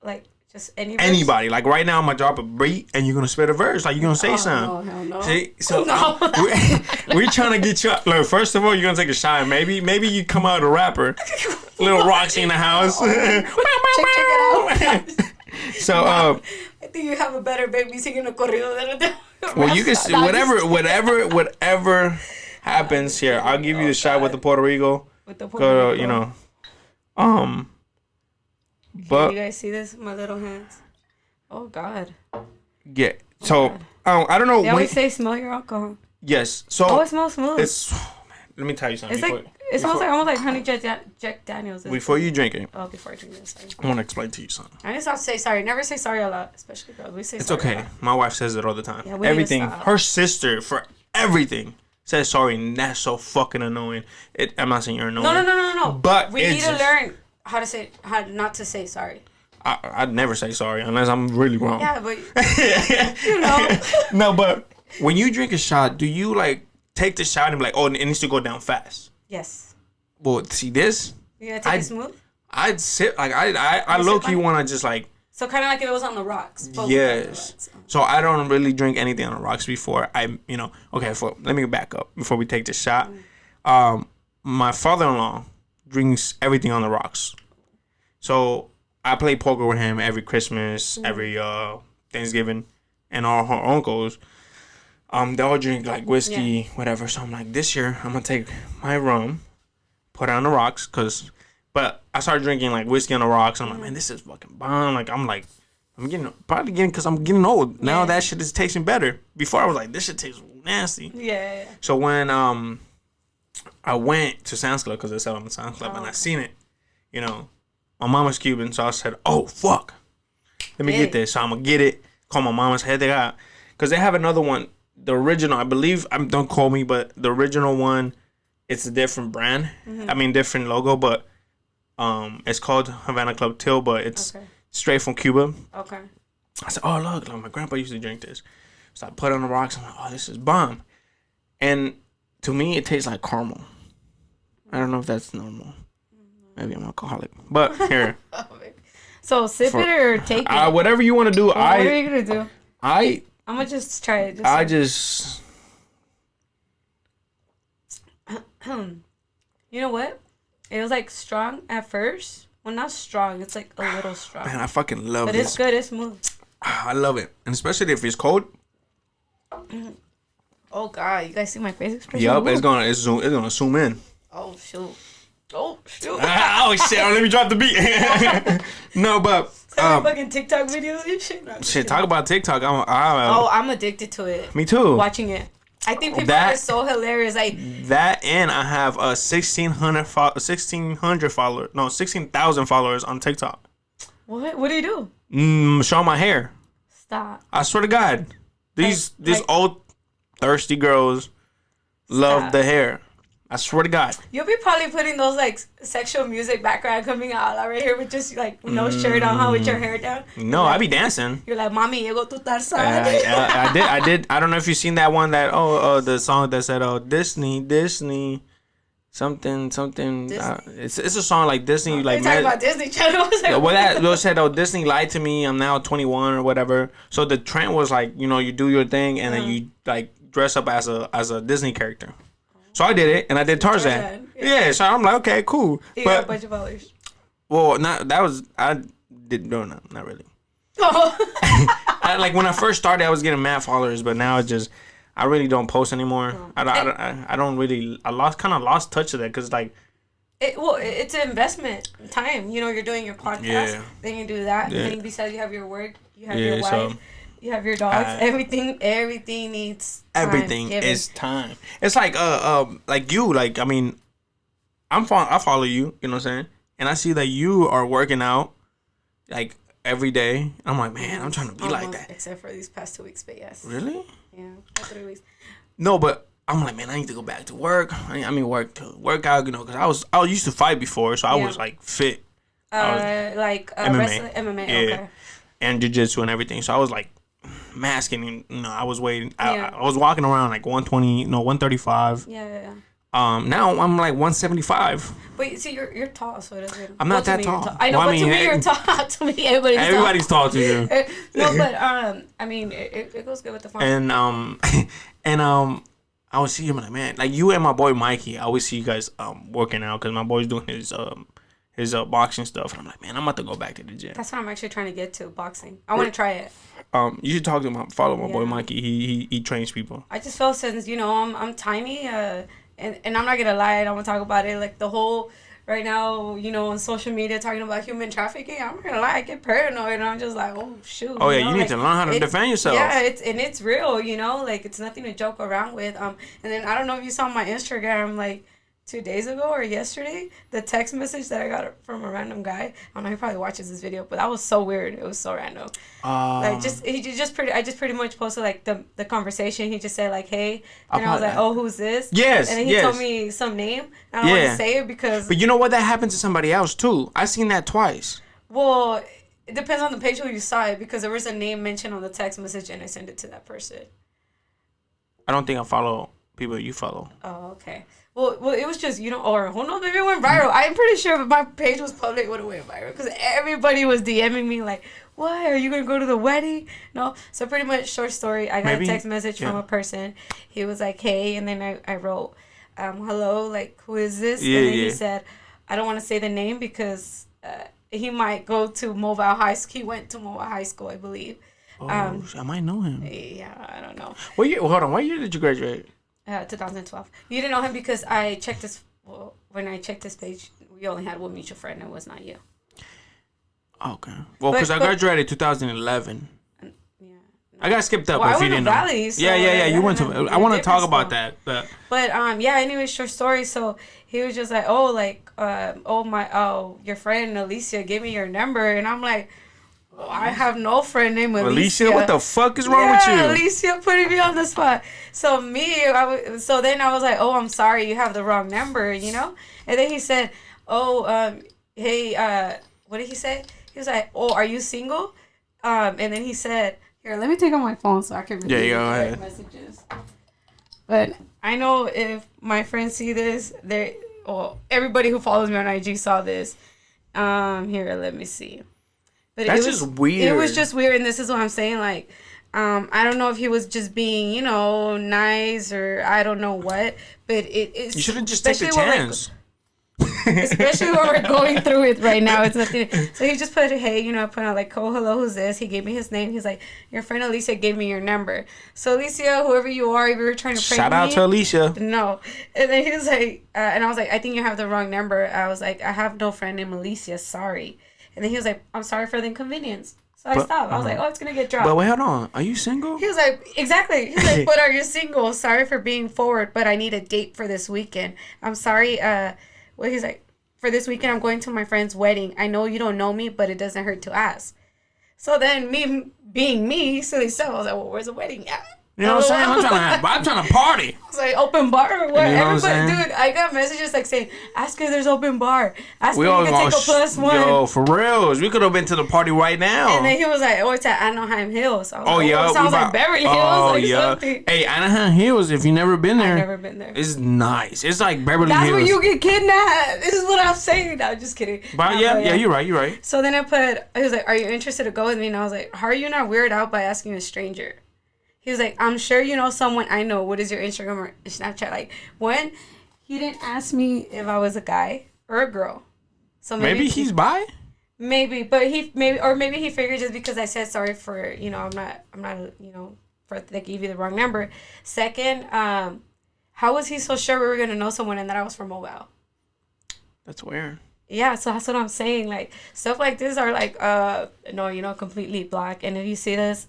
Like. Just anybody. Like right now, I'm gonna drop a beat and you're gonna spit a verse. Like you're gonna say something. No, hell no. See? So no. We're trying to get you up. Look, first of all, you're gonna take a shot. Maybe you come out a rapper. Little Roxy in the house. Check it out. So I think you have a better baby singing a corrido than a well, you can see whatever happens here. I'll give you the shot with the Puerto Rico. With the Puerto Rico. But you guys see this? My little hands. Oh God. Yeah. So I don't know. They always say smell your alcohol. Yes. So it smells smooth. Let me tell you something. It smells like almost like honey Jack Daniels. Before you drink it. Oh, before I drink it. Sorry. I want to explain to you something. I just have to say sorry. Never say sorry a lot, especially girls. We say it's sorry. It's okay. My wife says it all the time. Yeah, everything. Her sister for everything says sorry, and that's so fucking annoying. I'm not saying you're annoying. No. But we need to learn how not to say sorry. I'd never say sorry unless I'm really wrong. Yeah, but you know. No, but when you drink a shot, do you like take the shot and be like, oh, it needs to go down fast? Yes. Well, see this. You gotta take it smooth. I'd sip like I low key want to just like. So kind of like if it was on the rocks. But Yes. So I don't really drink anything on the rocks before okay. Let me back up before we take the shot. My father-in-law drinks everything on the rocks. So I play poker with him every Christmas, every Thanksgiving, and all her uncles. They all drink like whiskey, whatever. So I'm like, this year I'm gonna take my rum, put it on the rocks, but I started drinking like whiskey on the rocks. I'm like, man, this is fucking bomb. I'm getting because I'm getting old now. That shit is tasting better. Before I was like, this shit tastes nasty. Yeah. So when I went to Sam's Club because they sell them in Sam's Club and I seen it, my mama's Cuban, so I said, oh fuck, let me get this. So I'm gonna get it. Call my mama's head. They got because they have another one, the original. I believe don't quote me, but the original one, it's a different brand. I mean, different logo, but. It's called Havana Club Till, but it's straight from Cuba. Okay. I said, oh, look, my grandpa used to drink this. So I put it on the rocks. I'm like, oh, this is bomb. And to me, it tastes like caramel. I don't know if that's normal. Maybe I'm alcoholic. But here. So sip it or take it? Whatever you want to do. What are you going to do? I'm going to just try it. You know what? It was like strong at first. Well, not strong. It's like a little strong. Man, I fucking love it. But it's good. It's smooth. I love it. And especially if it's cold. Oh, God. You guys see my face expression? Yup. It's gonna zoom in. Oh, shoot. Oh, shoot. Oh, shit. Let me drop the beat. No, but... fucking TikTok videos and shit. No, shit, talk about TikTok. I'm addicted to it. Me too. Watching it. I think people are so hilarious. Like that, and I have 16,000 followers on TikTok. What? What do you do? Show my hair. Stop. I swear to God, these old thirsty girls love the hair. I swear to God. You'll be probably putting those like sexual music background coming out right here with just like no shirt on, with your hair down. No, like, I be dancing. You're like, mommy, llegó tu Tarzan. I did. I don't know if you've seen that one that the song that said Disney. Something. It's a song like Disney. Like talking about Disney Channel. Well, said, Disney lied to me. I'm now 21 or whatever. So the trend was like, you do your thing and then you like dress up as a Disney character. So I did it, and I did Tarzan. Yeah, so I'm like, okay, cool. You got a bunch of followers. Well, not really. Oh. Like when I first started, I was getting mad followers, but now it's just I really don't post anymore. Oh. I don't really. I lost touch of that because like. It's an investment time. You're doing your podcast, then you do that, and then besides you have your work, you have your wife. So, you have your dogs. Everything needs time. Everything is time. It's like you. Like I mean, I follow you. You know what I'm saying? And I see that you are working out like every day. I'm like, man, I'm trying to be like that. Except for these past 2 weeks, but yes. Really? Yeah, 3 weeks. No, but I'm like, man, I need to go back to work. I mean, work out. Because I used to fight before, so I was like fit. MMA. MMA. Yeah. Okay. And jiu-jitsu and everything. So I was like. Masking, I was waiting. I was walking around like 135. Yeah. Now I'm like 175. But see, you're tall, so it doesn't. I'm not that tall. I know, but to me you're tall. To me, everybody's tall to you. No, but I mean, it goes good with the farm. And I would see him like, man, like you and my boy Mikey. I always see you guys working out because my boy's doing his boxing stuff, and I'm like, man, I'm about to go back to the gym. That's what I'm actually trying to get to, boxing. I want to try it. You should follow my boy Mikey. He trains people. I just felt since I'm tiny, and I'm not gonna lie, I don't want to talk about it. Like the whole right now, on social media talking about human trafficking. I'm not gonna lie, I get paranoid, and I'm just like, oh shoot. Oh yeah, you need to learn how to defend yourself. Yeah, it's real. Like it's nothing to joke around with. And then I don't know if you saw my Instagram, like. 2 days ago or yesterday, the text message that I got from a random guy. I don't know, he probably watches this video, but that was so weird. It was so random. I just pretty much posted like the conversation. He just said like, hey, and I was like, oh, who's this? Yes. And then he told me some name. I don't want to say it because. But you know what? That happened to somebody else too. I seen that twice. Well, it depends on the page where you saw it because there was a name mentioned on the text message and I sent it to that person. I don't think I follow people you follow. Oh, okay. Well, it was just, or who knows, maybe it went viral. I'm pretty sure if my page was public, it would have went viral because everybody was DMing me like, "Why are you gonna go to the wedding?" No, so pretty much short story. I got a text message from a person. He was like, "Hey," and then I wrote, "Hello, like who is this?" And then he said, "I don't want to say the name because he might go to Mobile High School. He went to Mobile High School, I believe." Oh, I might know him. Yeah, I don't know. What year? Hold on. What year did you graduate? 2012. You didn't know him because I checked his. Well, when I checked his page, we only had one mutual friend. It was not you. Okay. Well, because I graduated 2011. Yeah. No. I got skipped up. Well, if you didn't Valley, know. So yeah. You went to. I want to talk about that. But yeah. Anyway, short story. So he was just like, your friend Alicia gave me your number, and I'm like. Oh, I have no friend named Alicia. What the fuck is wrong with you? Alicia putting me on the spot. So then I was like, oh, I'm sorry, you have the wrong number, And then he said, hey, what did he say? He was like, oh, are you single? And then he said, here, let me take out my phone so I can read the messages. But I know if my friends see this, everybody who follows me on IG saw this. Here, let me see. But that's just weird. It was just weird, and this is what I'm saying. Like, I don't know if he was just being, nice or I don't know what. But it's. You shouldn't just take the chance. Especially when we're going through it right now. It's nothing. So he just put, hey, put out like, oh, hello, who's this? He gave me his name. He's like, your friend Alicia gave me your number. So Alicia, whoever you are, if you were trying to prank me. Shout out to Alicia. No. And then he was like, and I was like, I think you have the wrong number. I was like, I have no friend named Alicia. Sorry. And then he was like, I'm sorry for the inconvenience. So I stopped. I was like, oh, it's going to get dropped. But wait, hold on. Are you single? He was like, exactly. He's like, but are you single? Sorry for being forward, but I need a date for this weekend. I'm sorry. He's like, for this weekend, I'm going to my friend's wedding. I know you don't know me, but it doesn't hurt to ask. So then me being me, silly stuff, I was like, well, where's the wedding at? You know what I'm saying? I'm trying to party. It's like open bar or what? You know Everybody, dude, I got messages like saying, ask if there's open bar. Ask if you can take a +1. Yo, for reals. We could have been to the party right now. And then he was like, oh, it's at Anaheim Hills. I was like, yeah. It sounds like Beverly Hills. Something. Hey, Anaheim Hills, if you've never been there. I've never been there. It's nice. It's like Beverly Hills. That's where you get kidnapped. This is what I'm saying. No, just kidding. But you're right. So then he was like, are you interested to go with me? And I was like, how are you not weirded out by asking a stranger? He was like, I'm sure you know someone I know. What is your Instagram or Snapchat? Like, when he didn't ask me if I was a guy or a girl. So maybe he's bi? Maybe, but maybe he figured just because I said sorry for, I'm not, for they gave you the wrong number. Second, how was he so sure we were going to know someone and that I was from Mobile? That's weird. Yeah, so that's what I'm saying. Like, stuff like this are like, no, completely black. And if you see this,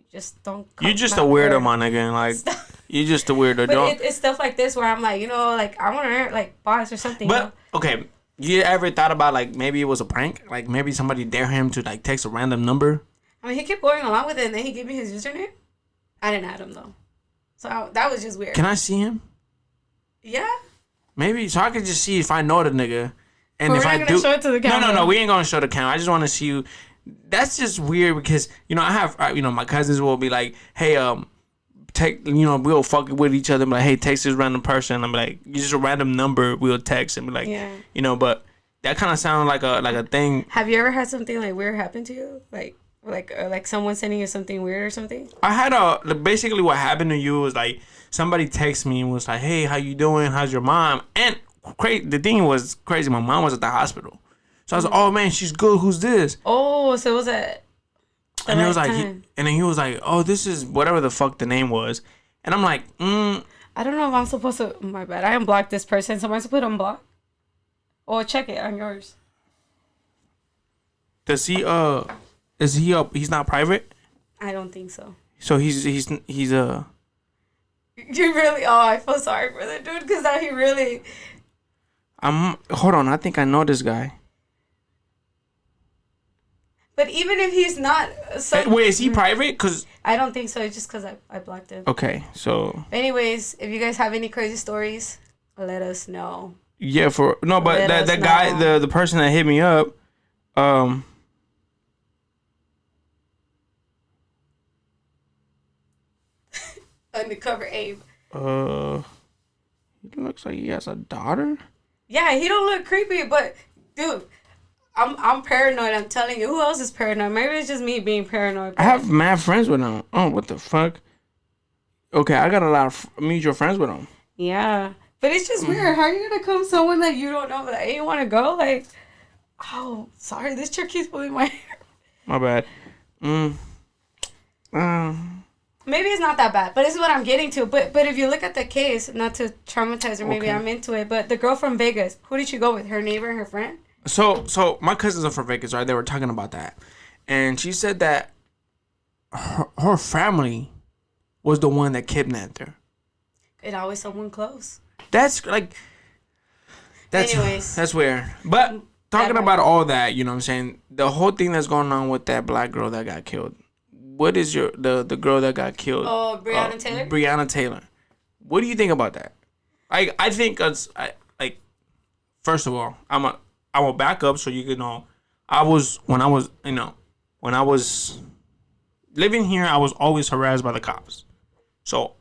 just don't. You're just a weirdo, my nigga. Like, you're just a weirdo. But it's stuff like this where I'm like, I want to earn like boss or something. But okay, you ever thought about like maybe it was a prank? Like maybe somebody dare him to like text a random number. I mean, he kept going along with it, and then he gave me his username. I didn't add him though, so that was just weird. Can I see him? Yeah. Maybe so I could just see if I know the nigga, and but if I do. Show it to the camera. No, we ain't gonna show the camera. I just want to see you. That's just weird because I have my cousins will be like, hey we'll fuck with each other and be like, hey, text this random person. I'm like, just a random number we'll text and be like, but that kind of sounds like a thing. Have you ever had something like weird happen to you, like someone sending you something weird or something? I had basically what happened to you was like somebody texted me and was like, hey, how you doing? How's your mom? And the thing was crazy. My mom was at the hospital. So I was like, oh man, she's good. Who's this? Oh, so it was at and it was like, and then he was like, oh, this is whatever the fuck the name was. And I'm like, I don't know if I'm supposed to, my bad. I unblocked this person. So am I supposed to unblock? Or check it on yours. Does he, is he up? He's not private? I don't think so. So he's You really, I feel sorry for the dude because now he really. Hold on. I think I know this guy. But even if he's not... Wait, is he private? Cause I don't think so. It's just because I blocked him. Okay, so... Anyways, if you guys have any crazy stories, let us know. Yeah, but that guy, the person that hit me up, Undercover Abe. looks like he has a daughter. Yeah, he don't look creepy, but dude, I'm paranoid. I'm telling you. Who else is paranoid? Maybe it's just me being paranoid. I have mad friends with him. Oh, what the fuck? Okay, I got a lot of mutual friends with him. Yeah, but it's just weird. How are you gonna come someone that you don't know that hey, you want to go? Like, oh, sorry, this chair keeps pulling my hair. My bad. Maybe it's not that bad, but this is what I'm getting to. But if you look at the case, not to traumatize her, maybe I'm into it. But the girl from Vegas, who did she go with? Her neighbor and her friend? So my cousins are from Vegas, right? They were talking about that, and she said that her family was the one that kidnapped her. It always someone close. Anyways, that's weird. But talking about all that, you know what I'm saying? The whole thing that's going on with that black girl that got killed. What is the girl that got killed? Oh, Breonna Taylor? Breonna Taylor. What do you think about that? I think first of all, I'm a back up so you can know. When I was living here, I was always harassed by the cops. So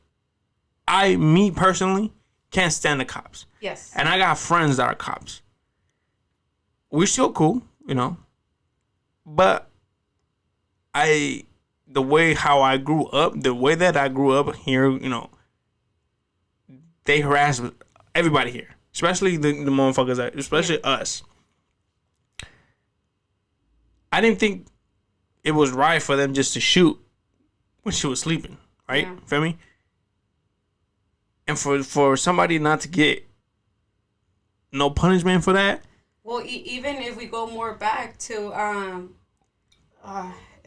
me personally can't stand the cops. Yes. And I got friends that are cops. We're still cool, you know. But the way how I grew up, the way that I grew up here, you know, they harass everybody here, especially the motherfuckers, especially us. I didn't think it was right for them just to shoot when she was sleeping, right? Yeah. Feel me? And for somebody not to get no punishment for that. Well, even if we go more back to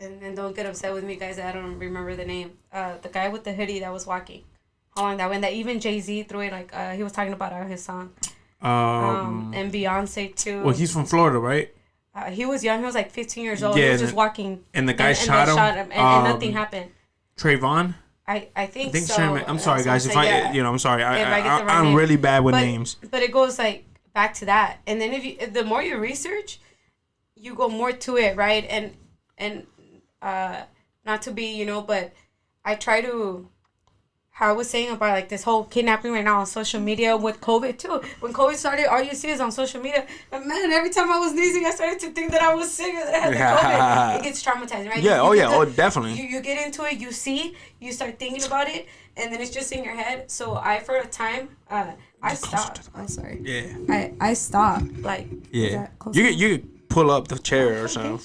and don't get upset with me, guys. I don't remember the name. The guy with the hoodie that was walking. How long that went? That even Jay-Z threw it. Like he was talking about his song. And Beyonce too. Well, he's from Florida, right? He was young. He was like 15 years old. Yeah, he was just walking. And the guy shot him. And nothing happened. Trayvon. I think so. I'm sorry, guys. I'm sorry. I'm really bad with names. But it goes like back to that, and then the more you research, you go more to it, right? And not to be, but I try to, how I was saying about like this whole kidnapping right now on social media with COVID too. When COVID started, all you see is on social media. But man, every time I was sneezing, I started to think that I was sick, that I had the COVID. It gets traumatizing, right? Yeah, definitely. You get into it, you start thinking about it, and then it's just in your head. So for a time, I stopped. I'm sorry. Yeah. I stopped. Like, yeah. You could pull up the chair or something.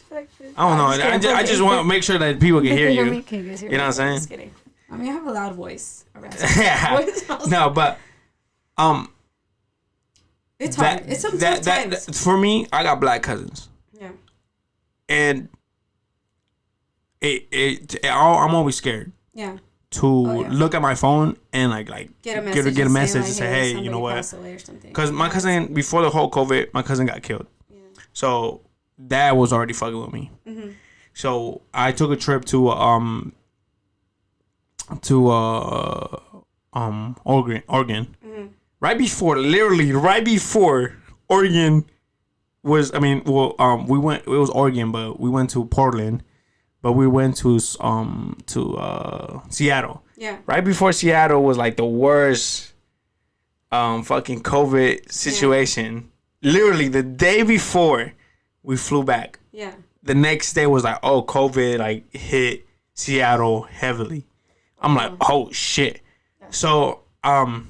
I don't know. I just want to make sure that people can hear you. Can you guys hear me? You know what I'm saying? Just kidding. I mean, I have a loud voice. No, but it's hard. It's some tough times. For me, I got black cousins. Yeah. And I'm always scared. Yeah. To look at my phone and like get a message and say, hey, you know what? Because my cousin, before the whole COVID, my cousin got killed. Yeah. So that was already fucking with me. Mm-hmm. So I took a trip to Oregon. Mm-hmm. Right before Oregon was, we went. It was Oregon, but we went to Portland. But we went to Seattle. Yeah. Right before Seattle was like the worst fucking COVID situation. Yeah. Literally the day before we flew back. Yeah. The next day was like, oh, COVID like hit Seattle heavily. I'm like, oh shit. So I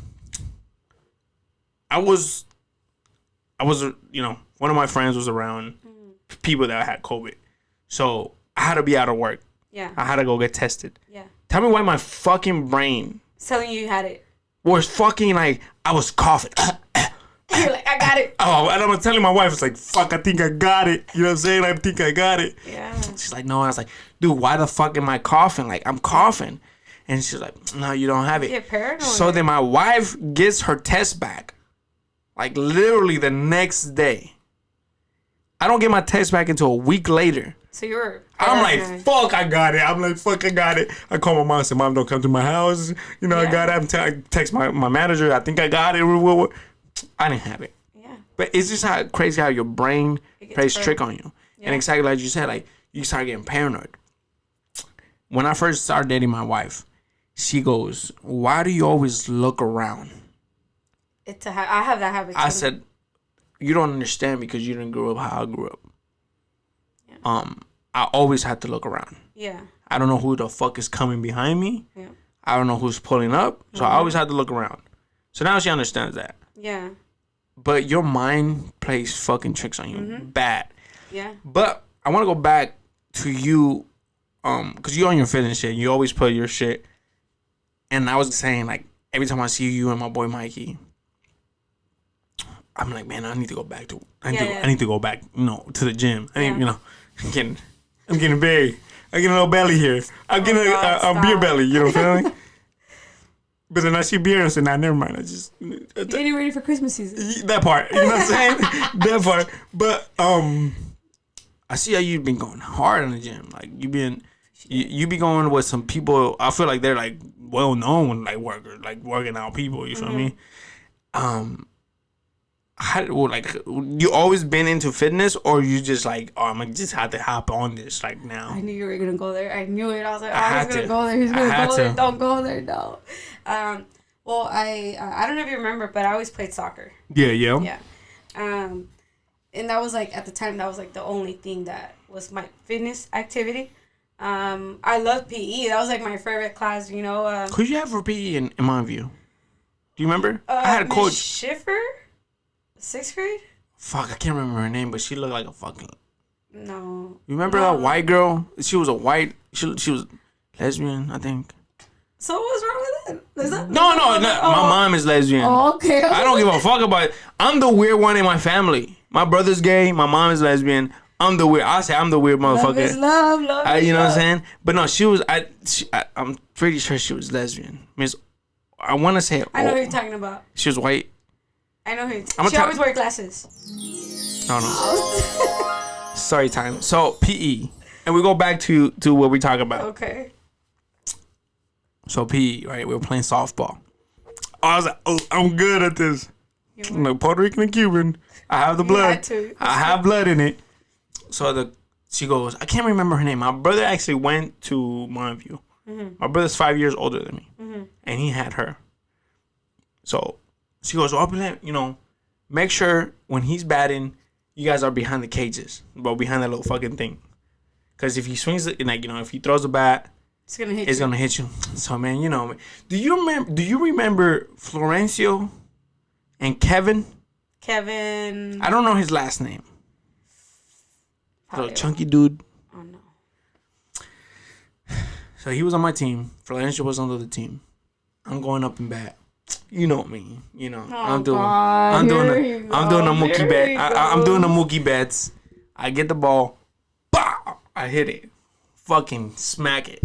was one of my friends was around people that had COVID. So I had to be out of work. Yeah. I had to go get tested. Yeah. Tell me why my fucking brain telling you had it was fucking like I was coughing. You're like, I got it. Oh, and I'm telling my wife, it's like, fuck, I think I got it. You know what I'm saying? I think I got it. Yeah. She's like, no. I was like, dude, why the fuck am I coughing? Like, I'm coughing. And she's like, no, you don't have it. Get paranoid. So then my wife gets her test back. Like, literally the next day. I don't get my test back until a week later. So you're... I'm like, fuck, I got it. I call my mom and say, Mom, don't come to my house. You know, I got it. I text my manager. I think I got it. I didn't have it. Yeah. But it's just crazy how your brain plays trick on you. Yeah. And exactly like you said, like, you start getting paranoid. When I first started dating my wife, she goes, why do you always look around? I have that habit. I said, you don't understand because you didn't grow up how I grew up. Yeah. I always had to look around. Yeah. I don't know who the fuck is coming behind me. Yeah. I don't know who's pulling up. So I always had to look around. So now she understands that. Yeah. But your mind plays fucking tricks on you. Bad. Yeah. But I want to go back to you, because you on your fitness shit. You always put your shit. And I was saying, like, every time I see you and my boy Mikey, I'm like, man, I need to go back to. I need to go back, to the gym. I need, I'm getting big. I'm getting a little belly here. I'm getting a beer belly. You know what I'm saying? But then I see beer and I said, nah, never mind. You're getting ready for Christmas season. That part. You know what I'm saying? That part. But I see how you've been going hard in the gym. Like you be going with some people. I feel like they're like well known like workers, like working out people. You feel me? You always been into fitness, or you just like, oh, I'm gonna just have to hop on this like now? I knew you were gonna go there. I knew it. I was like, oh, he's gonna go there. He's gonna go there. Don't go there, no. Well, I don't know if you remember, but I always played soccer. Yeah. And that was like at the time that was like the only thing that was my fitness activity. I loved PE. That was like my favorite class. Who'd you have for PE in Mountain View? Do you remember? I had a coach. Schiffer. 6th grade? Fuck, I can't remember her name, but she looked like a fucking. No. You remember that white girl? She was a white. She was lesbian, I think. So what's wrong with that? No. My mom is lesbian. Oh, okay. I don't give a fuck about it. I'm the weird one in my family. My brother's gay. My mom is lesbian. I'm the weird. I say I'm the weird motherfucker. Love is love. You know what I'm saying? But no, she was. I'm pretty sure she was lesbian. I want to say. I know who you're talking about. She was white. I know who. She always wore glasses. No. Sorry, time. So PE, and we go back to what we talk about. Okay. So PE, right? We were playing softball. I was like, oh, I'm good at this. I'm like Puerto Rican and Cuban. I have the blood. I have blood in it. So she goes, I can't remember her name. My brother actually went to Mountain View. My brother's 5 years older than me, and he had her. So she goes, well, make sure when he's batting, you guys are behind the cages, but behind that little fucking thing. Because if he swings it, if he throws the bat, it's gonna hit you. So man, do you remember Florencio and Kevin? Kevin. I don't know his last name. Little chunky dude. Oh no. So he was on my team. Florencio was on the other team. I'm going up in bat. You know me. I'm doing a Mookie bet. I'm doing the Mookie bets. I get the ball. Bah! I hit it. Fucking smack it.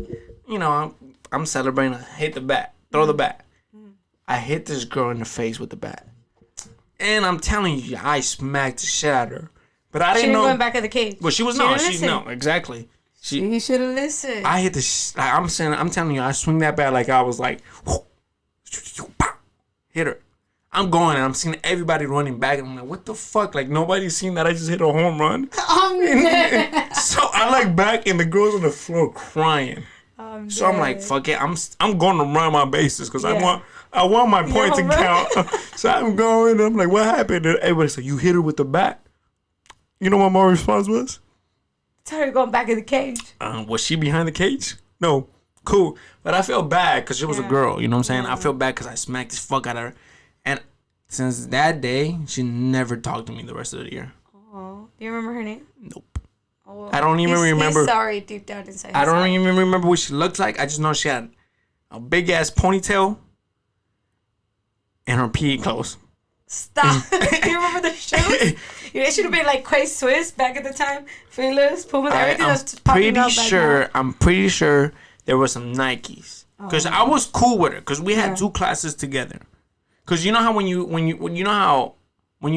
I'm celebrating. I hit the bat. Throw the bat. I hit this girl in the face with the bat. And I'm telling you, I smacked the shit out of her. But I didn't know. She went back in the cage. But she was not. She's no, exactly. She should have listened. I hit the. I'm telling you, I swing that bat like I was like, hit her. I'm going and I'm seeing everybody running back and I'm like, what the fuck? Like nobody's seen that I just hit a home run. So I like back and the girl's on the floor crying. So I'm like, fuck it. I'm going to run my bases because I want my points to count. So I'm going and I'm like, what happened? And everybody said, you hit her with the bat. You know what my response was? Tell her going back in the cage. Was she behind the cage? No. Cool. But I felt bad because she was a girl. You know what I'm saying? I felt bad because I smacked the fuck out of her. And since that day, she never talked to me the rest of the year. Oh. Do you remember her name? Nope. Oh, well, I don't even remember. He's sorry deep down inside. I don't even remember what she looked like. I just know she had a big ass ponytail and her PE clothes. Stop. Do you remember the shoes? They should have been like Quay Swiss back at the time. Feelers, Pumas, everything was popping up. I'm pretty sure there were some Nikes. Because I was cool with her. Because we had 2 classes together. Because you know how when you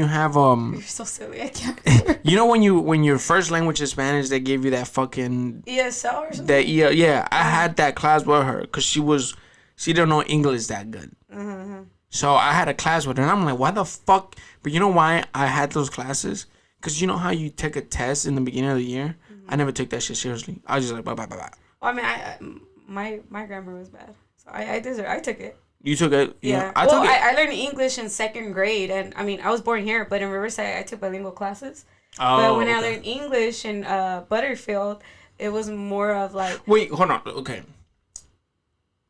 have You're so silly. I can't. You know when your first language is Spanish, they give you that fucking ESL or something. That I had that class with her because she didn't know English that good. Mm-hmm. So I had a class with her, and I'm like, why the fuck? But you know why I had those classes? Because you know how you take a test in the beginning of the year? Mm-hmm. I never took that shit seriously. I was just like, blah, blah, blah, blah. Well, I mean, my grammar was bad. So I took it. You took it? Yeah. I learned English in 2nd grade, and I mean, I was born here, but in Riverside, I took bilingual classes. Oh, but when I learned English in Butterfield, it was more of like. Wait, hold on. Okay.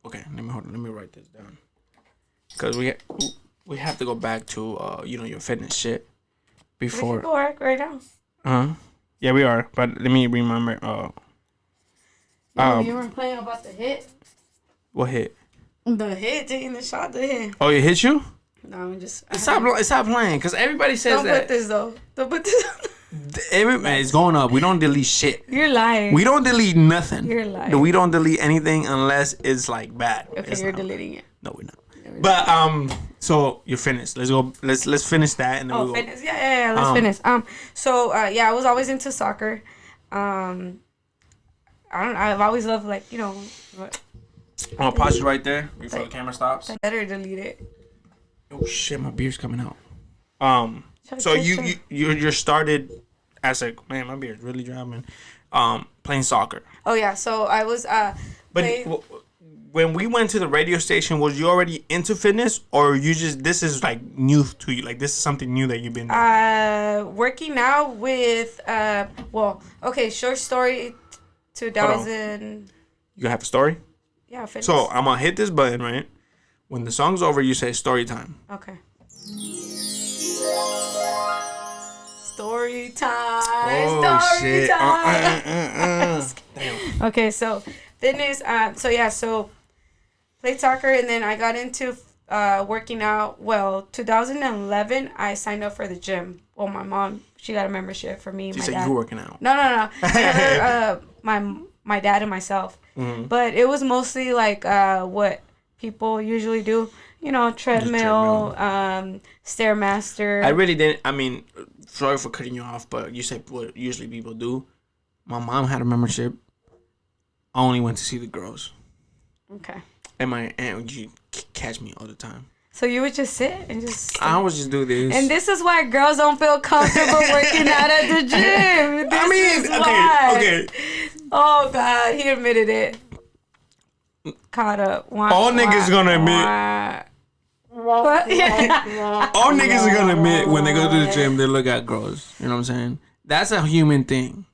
Okay, let me write this down. Because we have to go back to your fitness shit before. We can go work right now. Yeah, we are. But let me remember. You were playing about the hit. What hit? The hit, taking the shot. The hit. Oh, it hit you? No, I'm just. Stop playing, because everybody says don't that. Don't put this though. Don't put this. Man, it's going up. We don't delete shit. You're lying. We don't delete nothing. You're lying. We don't delete anything unless it's like bad. Okay, you're deleting it. No, we're not. But so you're finished. Let's go. Let's finish that and then we'll go. Fitness. Yeah. Let's finish. So I was always into soccer. I've always loved What? I'm gonna pause you right there before the camera stops. I better delete it. Oh shit, my beard's coming out. So you started as man, my beard's really dropping. Playing soccer. Oh yeah, so I was when we went to the radio station, was you already into fitness, or this is like new to you? Like this is something new that you've been doing? Working out with short story. 2000. You have a story? Yeah, fitness. So I'm gonna hit this button, right? When the song's over, you say story time. Okay. Story time. Oh, story shit. time. Damn. Okay, so fitness. So played soccer, and then I got into working out. Well, 2011, I signed up for the gym. Well, my mom, she got a membership for me. You said you were working out. No. My dad and myself. Mm-hmm. But it was mostly like what people usually do. Treadmill, Stairmaster. I really didn't. I mean, sorry for cutting you off, but you said what usually people do. My mom had a membership. I only went to see the girls. Okay. And my aunt would catch me all the time. So you would just sit and just... I would just do this. And this is why girls don't feel comfortable working out at the gym. Okay. Oh, God. He admitted it. Caught up. All niggas gonna admit... What? All niggas are gonna admit when they go to the gym, they look at girls. You know what I'm saying? That's a human thing.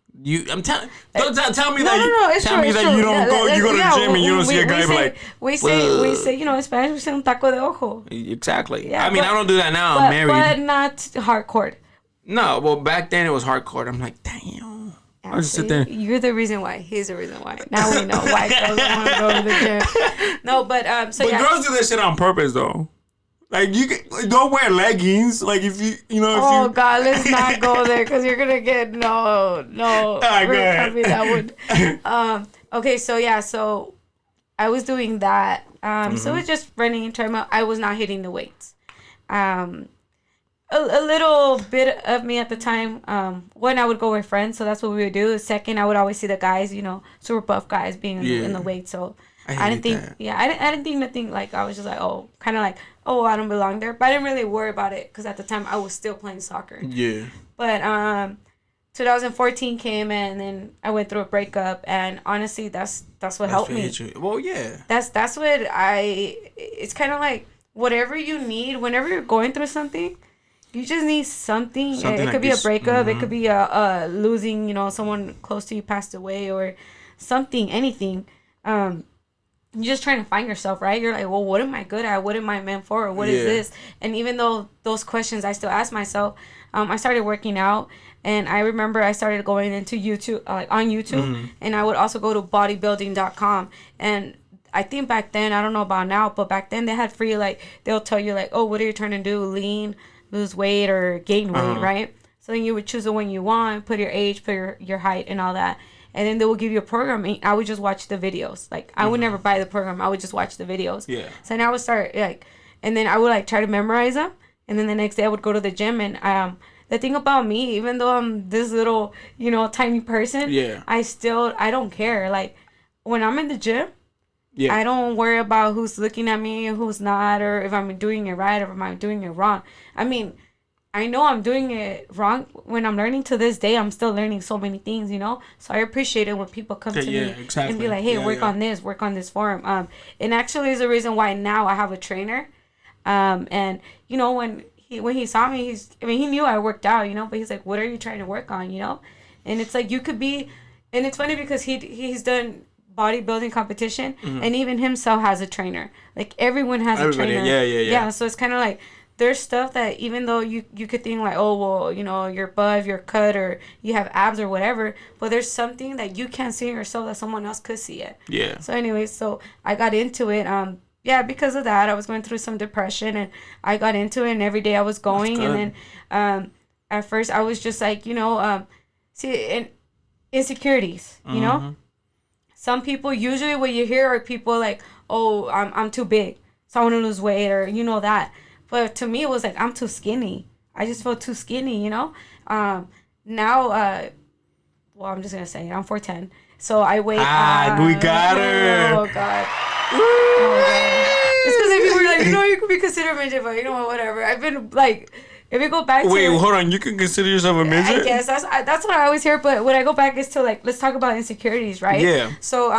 I'm telling. Don't tell me that. No. It's tell true. me that you don't go. You go to the gym and you don't see a guy like. We say in Spanish we say un taco de ojo. Exactly. Yeah, I mean, I don't do that now. I'm married. But not hardcore. No, well, back then it was hardcore. I'm like, damn. I just sit there. You're the reason why. He's the reason why. Now we know why girls don't want to go to the gym. No, but girls do this shit on purpose though. Like don't wear leggings. Like if you Oh God, let's not go there because you're gonna get no. Go ahead. I mean that would. Okay, so I was doing that. So it was just running and treadmill. I was not hitting the weights. A little bit of me at the time. One, I would go with friends, so that's what we would do. The second, I would always see the guys, super buff guys being in the weight. So I didn't think, I didn't think nothing. Like I was just like, I don't belong there. But I didn't really worry about it because at the time I was still playing soccer. Yeah. But 2014 came and then I went through a breakup, and honestly, that's what helped me. Well, yeah. That's what it's kind of like whatever you need whenever you're going through something. You just need something. It could be a breakup. Mm-hmm. It could be a losing, someone close to you passed away or something, anything. You're just trying to find yourself, right? You're like, well, what am I good at? What am I meant for? Or what is this? And even though those questions I still ask myself, I started working out. And I remember I started going into YouTube, on YouTube. Mm-hmm. And I would also go to bodybuilding.com. And I think back then, I don't know about now, but back then they had free, they'll tell you, oh, what are you trying to do? Lean, lose weight, or gain weight, right? So then you would choose the one you want, put your age, put your height, and all that. And then they will give you a program, and I would just watch the videos. I would never buy the program. I would just watch the videos. Yeah. So then I would start, and then I would, try to memorize them. And then the next day I would go to the gym. And the thing about me, even though I'm this little, tiny person, I don't care. When I'm in the gym, I don't worry about who's looking at me and who's not, or if I'm doing it right or if I'm doing it wrong. I mean, I know I'm doing it wrong when I'm learning. To this day, I'm still learning so many things, you know? So I appreciate it when people come to me and be like, hey, work on this form. And actually is the reason why now I have a trainer. And, you know, when he saw me, he knew I worked out, you know? But he's like, what are you trying to work on, you know? And it's like, you could be... And it's funny because he's done bodybuilding competition, and even himself has a trainer. Like, everyone has a trainer. Yeah, so it's kind of like... There's stuff that even though you could think like, oh, well, you know, you're buff, you're cut, or you have abs or whatever, but there's something that you can't see in yourself that someone else could see it. Yeah. So anyways, so I got into it. Yeah, because of that, I was going through some depression, and I got into it, and every day I was going, and then at first I was just like, you know, insecurities, you know? Some people, usually what you hear are people like, oh, I'm too big, so I want to lose weight, or you know that. But to me, it was like, I'm too skinny. I just felt too skinny, you know? Now, well, I'm just going to say it. I'm 4'10". So I weigh... we got her. Oh, God. Oh, God. It's because if you were like, you know, you could be considered a midget, but you know what, whatever. I've been, like... If you go back to... Wait, hold on. You can consider yourself a midget? I guess. That's what I always hear. But when I go back is to, like, let's talk about insecurities, right? Yeah. So,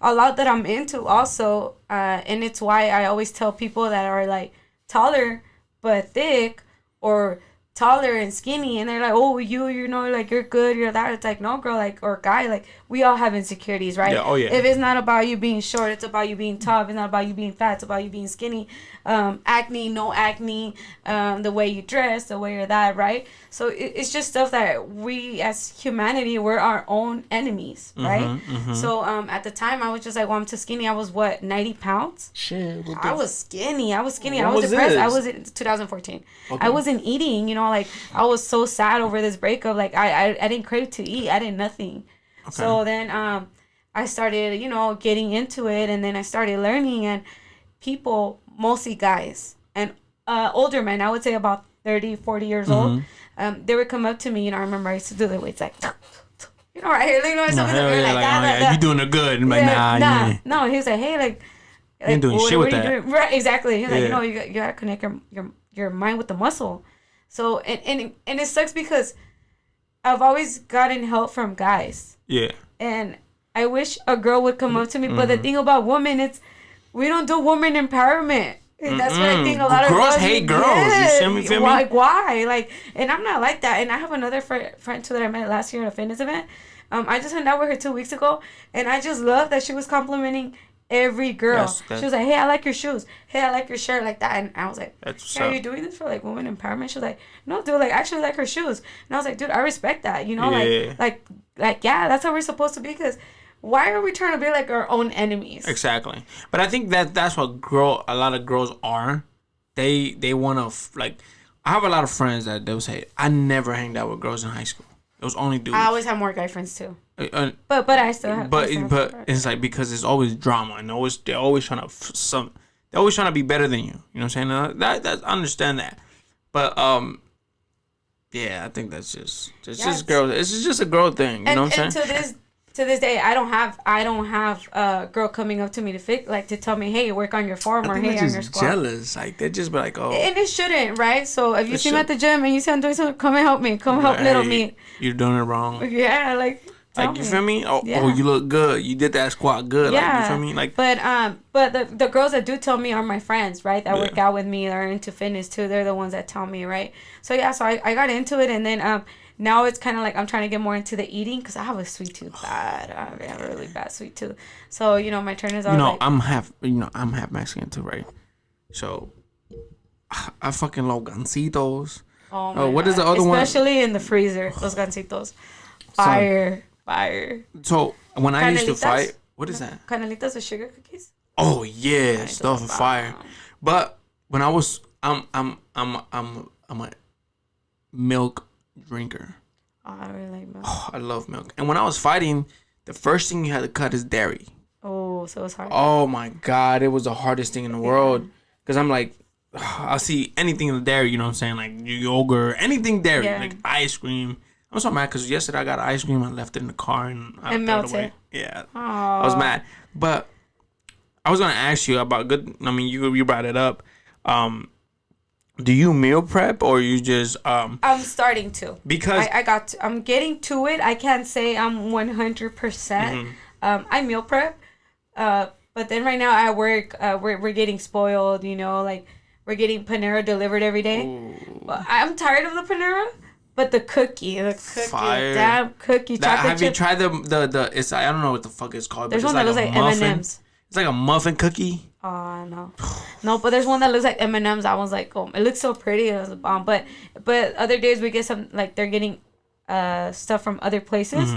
a lot that I'm into also, and it's why I always tell people that are, like, taller but thick, or taller and skinny, and they're like, oh, you know, like, you're good, you're that. It's like, no, girl, like, or guy, like, we all have insecurities, right? Yeah. Oh, yeah. If it's not about you being short, it's about you being tough. It's not about you being fat, it's about you being skinny. Acne, no acne, the way you dress, the way you're that, right? So it's just stuff that we as humanity, we're our own enemies, right? So at the time, I was just like, well, I'm too skinny. I was, 90 pounds? Shit. I was skinny. I was depressed. I was in 2014. Okay. I wasn't eating, you know, like, I was so sad over this breakup. Like, I didn't crave to eat. I did nothing. Okay. So then I started, you know, getting into it, and then I started learning, and people, mostly guys and older men, I would say about 30, 40 years old, they would come up to me, you know. I remember I used to do the weights like, you know, right here, you know, like, you doing it good. I'm like, nah. No, he was like, hey, like you ain't doing shit with that. Doing? Right, exactly. He's like, you know, you gotta connect your mind with the muscle. So and it sucks because I've always gotten help from guys. Yeah. And I wish a girl would come up to me, but the thing about women, it's we don't do woman empowerment. And that's what I think a lot of girls hate girls. Yeah. You feel me? Like, why? Like, and I'm not like that. And I have another friend too that I met last year at a fitness event. I just hung out with her 2 weeks ago, and I just love that she was complimenting every girl. She was like, hey, I like your shoes. Hey, I like your shirt, like that. And I was like, hey, are you doing this for, like, women empowerment? She was like, no, dude, like, I actually like her shoes. And I was like, dude, I respect that, you know? Yeah. Like, yeah, that's how we're supposed to be, because why are we trying to be like our own enemies? Exactly. But I think that's what a lot of girls are. They want to, like, I have a lot of friends that they'll say, I never hanged out with girls in high school. It was only dudes. I always have more guy friends too. But I still have. But it's like, because it's always drama, and they're always trying to be better than you. You know what I'm saying? That I understand that. But yeah, I think that's just girls. It's just a girl thing. You know what I'm saying? To this day, I don't have a girl coming up to me to tell me, hey, work on your form, or hey, on your squat. Jealous, like they just be like, oh. And it shouldn't, right? So if you see me at the gym and you see I'm doing something, come and help me. Come help little me. You're doing it wrong. Yeah, like. Like, you feel me? Oh, you look good. You did that squat good. Yeah. Like, you feel me? Like, but the girls that do tell me are my friends, right? That work out with me, that are into fitness too. They're the ones that tell me, right? So yeah, so I got into it, and then now it's kind of like I'm trying to get more into the eating, because I have a sweet tooth bad. I have a really bad sweet tooth. So, you know, my trainers are like, I'm half Mexican too, right? So I fucking love gancitos. Oh my what God. Is the other one? Especially in the freezer, those gancitos. Fire. So when I used to fight, what is that? Canelitas with sugar cookies. Oh yeah, stuff of fire. But when I was, I'm a milk drinker. Oh, I really like milk. Oh, I love milk. And when I was fighting, the first thing you had to cut is dairy. Oh, so it's hard. Oh my God, it was the hardest thing in the world. Because I'm like, I'll see anything in the dairy. You know what I'm saying? Like yogurt, anything dairy, like ice cream. I'm so mad because yesterday I got ice cream. I left it in the car and I threw it away. Yeah. Aww. I was mad. But I was going to ask you about I mean, you brought it up. do you meal prep or you just I'm starting to, because I'm getting to it. I can't say I'm 100%. I meal prep, but then right now at work, we're getting spoiled. You know, like we're getting Panera delivered every day. Well, I'm tired of the Panera. But the cookie, Fire. Damn cookie, chocolate have chip. you tried the? It's I don't know what the fuck it's called. There's but one it's that like looks a like muffin. M&Ms. It's like a muffin cookie. Oh no, but there's one that looks like M&Ms. I was like, oh, it looks so pretty. It was a bomb. But other days we get some, like they're getting stuff from other places.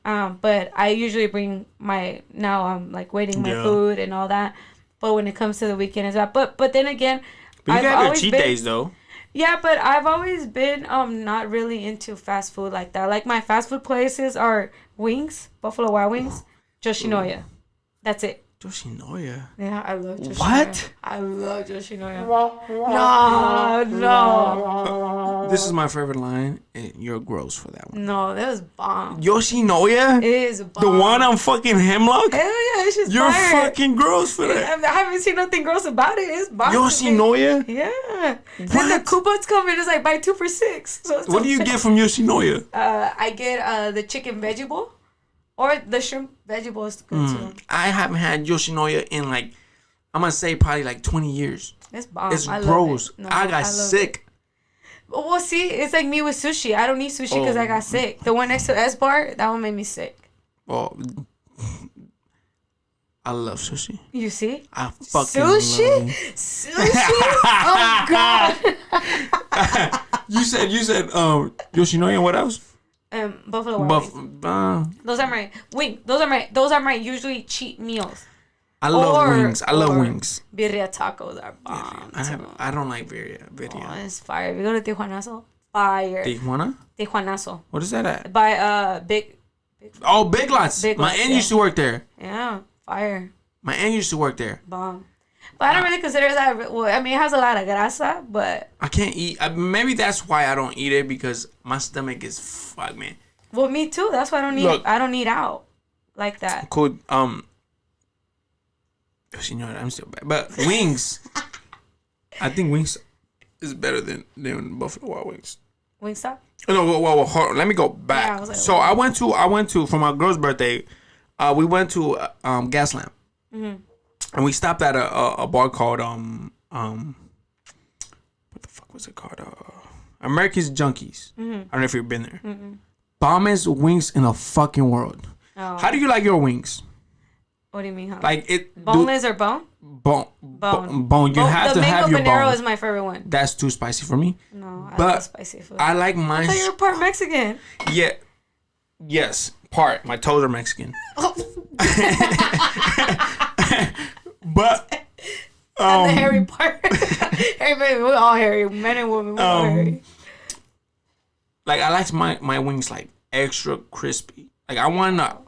But I usually bring now I'm like waiting my food and all that. But when it comes to the weekend as well. But then again, but you have your cheat days though. Yeah, but I've always been not really into fast food like that. Like my fast food places are wings, Buffalo Wild Wings, Yoshinoya. That's it. Yoshinoya. Yeah, I love Yoshinoya. What? I love Yoshinoya. No. This is my favorite line, and you're gross for that one. No, that was bomb. Yoshinoya? It is bomb. The one on fucking Hemlock? Hell yeah, it's just You're fire. fucking gross for that. I haven't seen nothing gross about it. It's bomb. Yoshinoya? Yeah. Then the coupons come in, it's like buy 2 for $6. So it's what do you get from Yoshinoya? I get the chicken veggie bowl. Or the shrimp veggie bowl is good too. I haven't had Yoshinoya in like, I'm going to say probably like 20 years. It's bomb. It's gross. No, I got sick. Well, see, it's like me with sushi. I don't eat sushi because I got sick. The one next to S-Bar, that one made me sick. Oh, I love sushi. You see? I fucking sushi? love it. Sushi? Oh, God. You said Yoshinoya, what else? Buffalo Wild Wings. Those are my Those are my usually cheat meals. I love wings. I love wings. Birria tacos are bomb. I don't like birria. Oh, it's fire. If you go to Tijuanazo, fire. Tijuanazo. What is that at? By Big Big Lots. My aunt used to work there. Yeah, fire. My aunt used to work there. Bomb. But I don't really consider that. Well, I mean, it has a lot of grasa, but I can't eat. Maybe that's why I don't eat it, because my stomach is fuck, man. Well, me too. That's why I don't eat. Look, I don't eat out like that. Cool. You know what? I'm still bad, but wings. I think wings is better than Buffalo Wild Wings. Wingstop? No, well, hold on. Let me go back. Yeah, like, so I went to for my girl's birthday. We went to Gaslamp. And we stopped at a bar called what the fuck was it called? America's Junkies. I don't know if you've been there. Bombest wings in the fucking world. Oh. How do you like your wings? What do you mean? How? Like it boneless or bone? Bone. You have to have your bone. The mango habanero is my favorite one. That's too spicy for me. No, I love spicy food. I like mine. I thought you were part Mexican. Yeah. Yes, part. My toes are Mexican. But the hairy part. Everybody, we're all hairy. Men and women, we're all hairy. Like I like my wings like extra crispy. Like I want to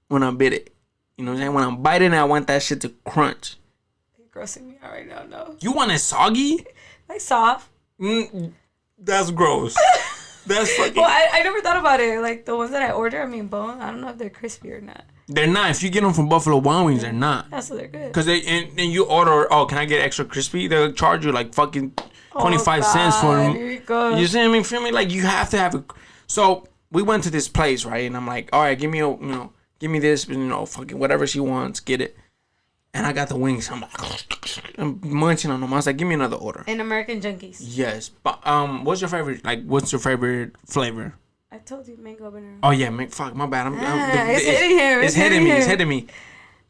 when I bit it. You know what I'm saying? When I'm biting it, I want that shit to crunch. You're grossing me out right now. No. You want it soggy? Like soft. That's gross. That's fucking. Well, I never thought about it. Like the ones that I order, I mean, bone. I don't know if they're crispy or not. They're not. If you get them from Buffalo Wild Wings, they're not. That's what they're good. Because and you order, can I get extra crispy? They'll charge you like fucking 25 cents for them. You see what I mean? Feel me? Like you have to have a. So we went to this place, right? And I'm like, all right, give me this, fucking whatever she wants, get it. And I got the wings. I'm like, I'm munching on them. I was like, give me another order. And American Junkies. Yes, but what's your favorite? Like, what's your favorite flavor? I told you mango habanero. Oh yeah, fuck, my bad. It's hitting him. It's hitting me.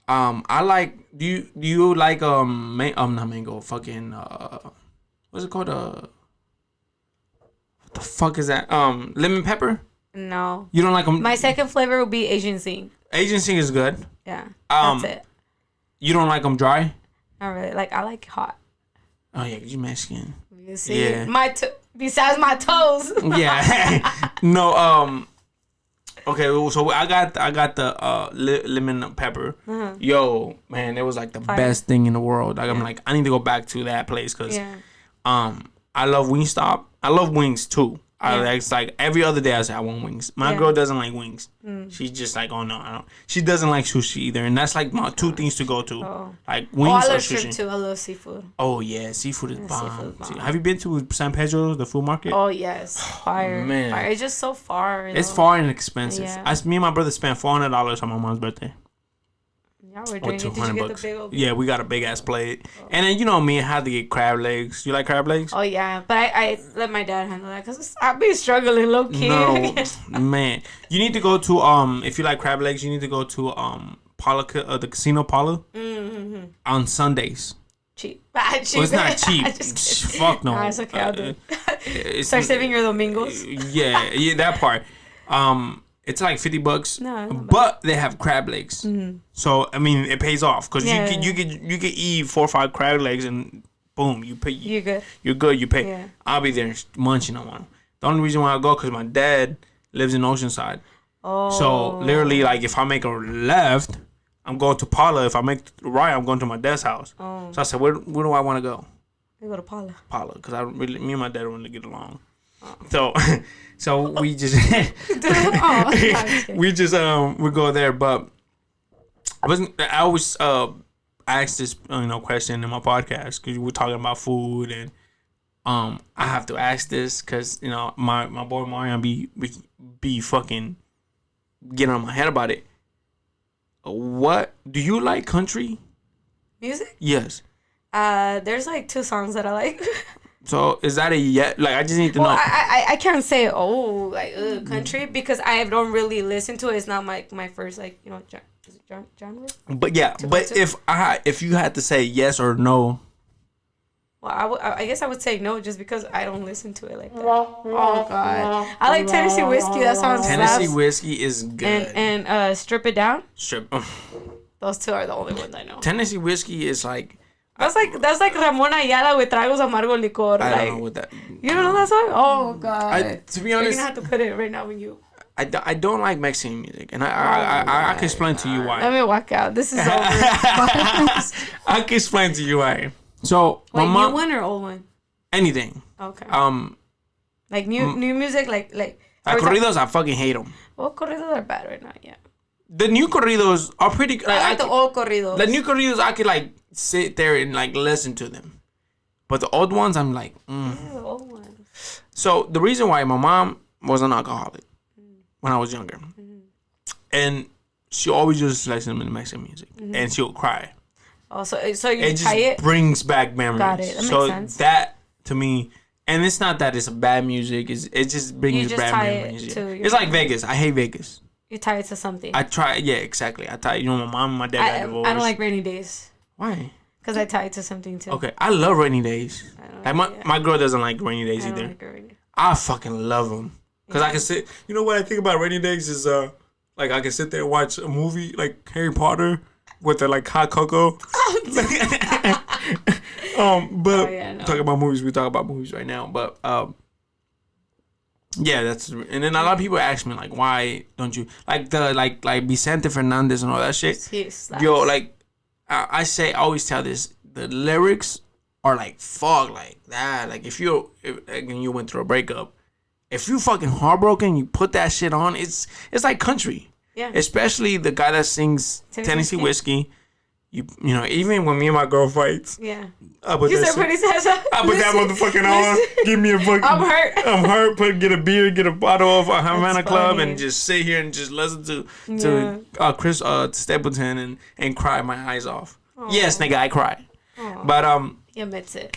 I like. Do you like not mango? Fucking what's it called? What the fuck is that? Lemon pepper. No. You don't like them? My second flavor would be Asian Sing. Asian Sing is good. Yeah. That's it. You don't like them dry? Not really. Like I like hot. Oh yeah, 'cause you Mexican. You see, yeah. Besides my toes. Yeah. No. Okay. So I got the lemon pepper. Yo, man, it was like the best thing in the world. Like I'm like, I need to go back to that place because I love Wingstop. I love wings too. It's like every other day I say I want wings. My girl doesn't like wings. She's just like, oh no, I don't. She doesn't like sushi either, and that's like my 2 things to go to, like wings or sushi. Shrimp too. I love seafood. Oh yeah, seafood is bomb. Have you been to San Pedro, the food market? Oh yes, fire, man. Fire. It's just so far. It's far and expensive. Yeah. Me and my brother spent $400 on my mom's birthday. Yeah, we're doing it. Did you get the big old... Yeah, we got a big ass plate. And then, you know me, I had to get crab legs. You like crab legs? Oh, yeah. But I let my dad handle that because I've been struggling low key. No, man. You need to go to, if you like crab legs, you need to go to the Casino Paula on Sundays. Cheap. Well, it's not cheap. Fuck no. Nah, it's okay. I'll do it. Start saving your domingos. Yeah, that part. It's like $50, but they have crab legs. So I mean, it pays off because you can eat 4 or 5 crab legs and boom, you pay. You're good. You're good. You pay. Yeah. I'll be there munching on one. The only reason why I go because my dad lives in Oceanside. Oh. So literally, like if I make a left, I'm going to Paula. If I make a right, I'm going to my dad's house. Oh. So I said, where do I want to go? We go to Paula. Paula, because me and my dad don't really get along. Oh. So we just we go there, but I always ask this question in my podcast because we're talking about food, and I have to ask this because my boy Marion be fucking getting on my head about it. What do you like country music? Yes. There's like 2 songs that I like. So is that a like I just need to know. I can't say country because I don't really listen to it. It's not my first genre. But yeah, if you had to say yes or no. Well, I guess I would say no just because I don't listen to it like that. Oh God, I like Tennessee Whiskey. That sounds Tennessee Whiskey is good. And Strip It Down. Those 2 are the only ones I know. Tennessee Whiskey is like. That's like Ramon Ayala with Tragos Amargo Licor. I don't know what that. You don't know that song? Oh God. To be honest, you're gonna have to put it right now when you. I don't like Mexican music, and I can explain to you why. Let me walk out. This is over. I can explain to you why. So wait, new one or old one? Anything. Okay. Like new music, like corridos. I fucking hate them. Well, corridos are bad right now. Yeah. The new corridos are pretty. I like the old corridos. The new corridos, I could like sit there and like listen to them, but the old ones, I'm like. Yeah, the old ones. So the reason why my mom was an alcoholic when I was younger, and she always just listened to Mexican music, and she'll cry. Oh, so you it tie just brings back memories. Got it. That so makes sense. That to me, and it's not that it's a bad music. It just brings bad memories. It's like Vegas. I hate Vegas. You tie it to something. I try. Yeah, exactly. I tie. My mom and my dad got divorced. I don't like rainy days. Why? Because I tie it to something too. Okay, I love rainy days. My girl doesn't like rainy days either. Like rainy. I fucking love them because I can sit. You know what I think about rainy days is like I can sit there and watch a movie like Harry Potter with the like hot cocoa. Talking about movies, we talk about movies right now, but yeah, and then a lot of people ask me like, why don't you like the like Vicente Fernandez and all that shit? Yo, like I always tell this, the lyrics are like fuck like that. Like if you went through a breakup, if you fucking heartbroken, you put that shit on. It's like country. Yeah. Especially the guy that sings Tennessee Whiskey. You know, even when me and my girl fights. Yeah. I put that motherfucking on. Give me a fucking. I'm hurt. Get a beer, get a bottle of a Havana Club, and just sit here and just listen to Chris Stapleton and cry my eyes off. Aww. Yes, nigga, I cry. Aww. But he admits it.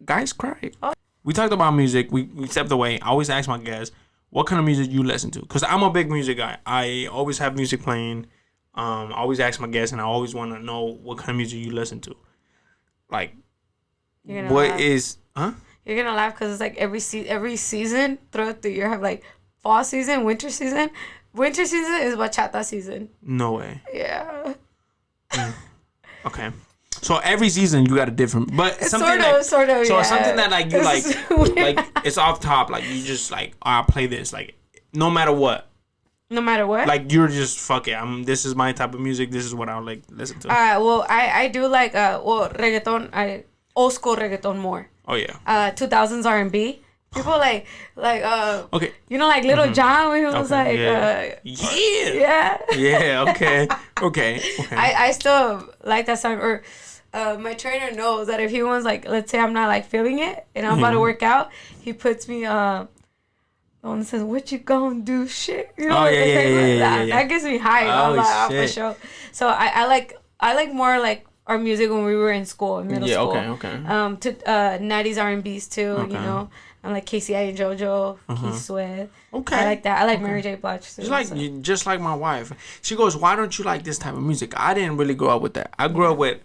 Guys cry. Oh. We talked about music. We stepped away. I always ask my guests, what kind of music you listen to? Because I'm a big music guy. I always have music playing. I always ask my guests, and I always want to know what kind of music you listen to. Like, what is? Huh? You're gonna laugh because it's like every season throughout the year have like fall season, winter season. Winter season is bachata season. No way. Yeah. Okay. So every season you got a different, but it's sort of. So yeah. Something that like you like it's off top. Like you just like I'll play this like no matter what. No matter what? Like, you're just, fuck it. This is my type of music. This is what I would like listen to. Well, I do like, reggaeton. Old school reggaeton more. Oh, yeah. 2000s R&B. People like Okay. you know, like Little John when he was like yeah. Okay. I still like that song. Or my trainer knows that if he wants, like, let's say I'm not like feeling it and I'm about to work out, he puts me the one that says, "What you gonna do, shit?" You know, that gets me hyped. I'm like, for sure. So I like more like our music when we were in school, in middle school. Okay. To 90s R&B's too. Okay. You know, I'm like KCI and JoJo, Keith Sweat. Okay. I like that. I like Mary J. Blige too. Just like my wife. She goes, "Why don't you like this type of music?" I didn't really grow up with that. I grew up with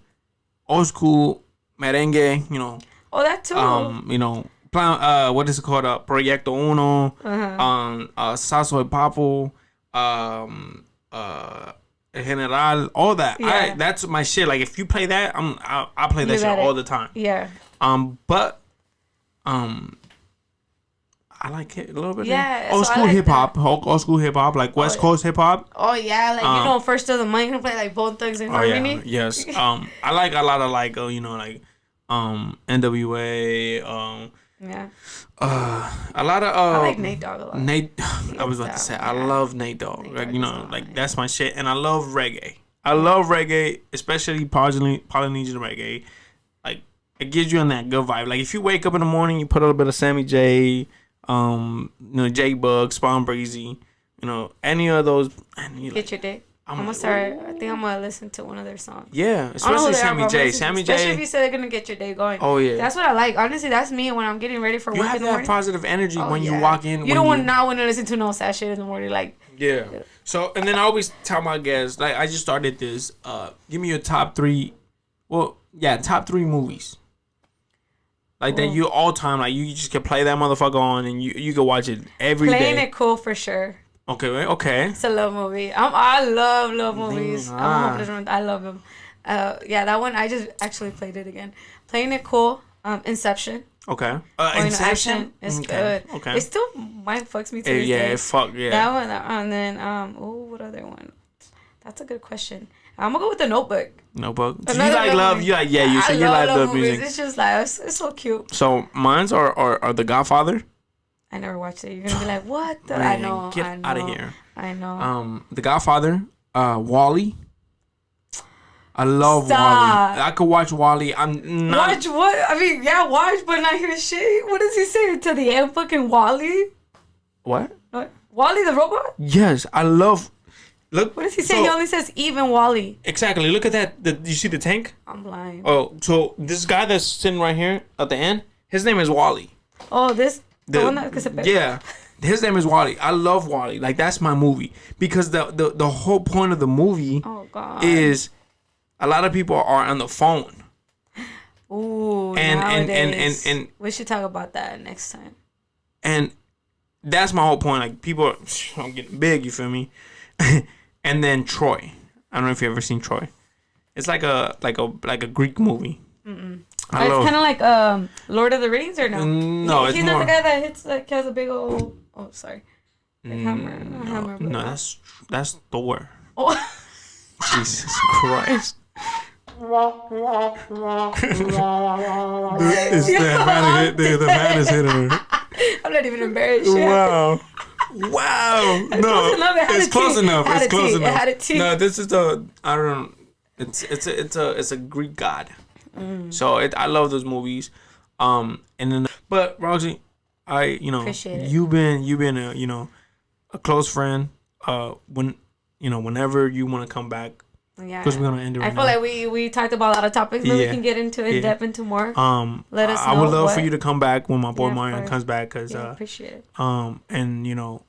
old school merengue. You know. Oh, that too. You know. What is it called? Proyecto Uno, Sasso y Papo, General, all that. Yeah. That's my shit. Like, if you play that, I play that shit all the time. Yeah. But I like it a little bit. Yeah. Old school hip hop, old school hip hop, like West Coast hip hop. Oh yeah, like you know, First of the Month, you can play like Bone Thugs and Harmony. Yeah. Yes. I like a lot of like you know, like NWA. Yeah. A lot of I like Nate Dogg a lot. I was about to say, I love Nate Dogg. Like, you know, like that's my shit, and I love reggae. I love reggae, especially Polynesian reggae. Like, it gives you on that good vibe. Like, if you wake up in the morning, you put a little bit of Sammy J, you know, J Bug, Spawn Breezy, you know, any of those, and you Get your day. I'm gonna start. I think I'm gonna listen to one of their songs. Yeah, especially Sammy J. Especially if you say they're gonna get your day going. Oh yeah, that's what I like. Honestly, that's me when I'm getting ready for work in the morning. You have that positive energy when you walk in. You don't want to listen to no sad shit in the morning, like. Yeah. So, and then I always tell my guests, like, I just started this. Give me your top 3. Well, yeah, top 3 movies. Like that you all time, like you just can play that motherfucker on and you can watch it every day. Playing It Cool for sure. Okay. It's a love movie. I love movies. I love them. Yeah, that one I just actually played it again. Playing It Cool. Inception. Okay. Inception is good. Okay. It still mind fucks me to this day. Yeah. That one, and then what other one? That's a good question. I'm gonna go with The Notebook. Notebook. So you like love? You like you like love music. It's just like it's so cute. So mine's are The Godfather. I never watched it. You're gonna be like, what? Man, I know. Get out of here. I know. The Godfather. Wall-E. I love Wall-E. I could watch Wall-E. I'm not. Watch what? I mean, yeah, watch, but not hear shit. What does he say to the end? Fucking Wall-E. What? Wall-E the robot? Yes, I love. Look. What does he say? So, he only says even Wall-E. Exactly. Look at that. You see the tank? I'm blind. Oh, so this guy that's sitting right here at the end, his name is Wall-E. Oh, this. Yeah. His name is Wall-E. I love Wall-E. Like, that's my movie the whole point of the movie is a lot of people are on the phone. Ooh, and we should talk about that next time. And that's my whole point. Like, people are getting big. You feel me? And then Troy. I don't know if you ever seen Troy. It's like a Greek movie. It's kind of like Lord of the Rings, or no? No, he's not the guy that hits like has a big old. Oh, sorry. Hammer. No, that's Thor. Oh. Jesus Christ. It's the man is hitting her. I'm not even embarrassed. Wow. No, it's close enough. It's close enough. It had a T. No, this is I don't. It's a Greek god. So I love those movies. And then, but Roxy, you've been a close friend. Whenever you want to come back. Yeah. Because we're gonna end it right now. I feel like we talked about a lot of topics, but we can get into depth into more. Let us know. I would love for you to come back when my boy Marion comes back, because appreciate it. And you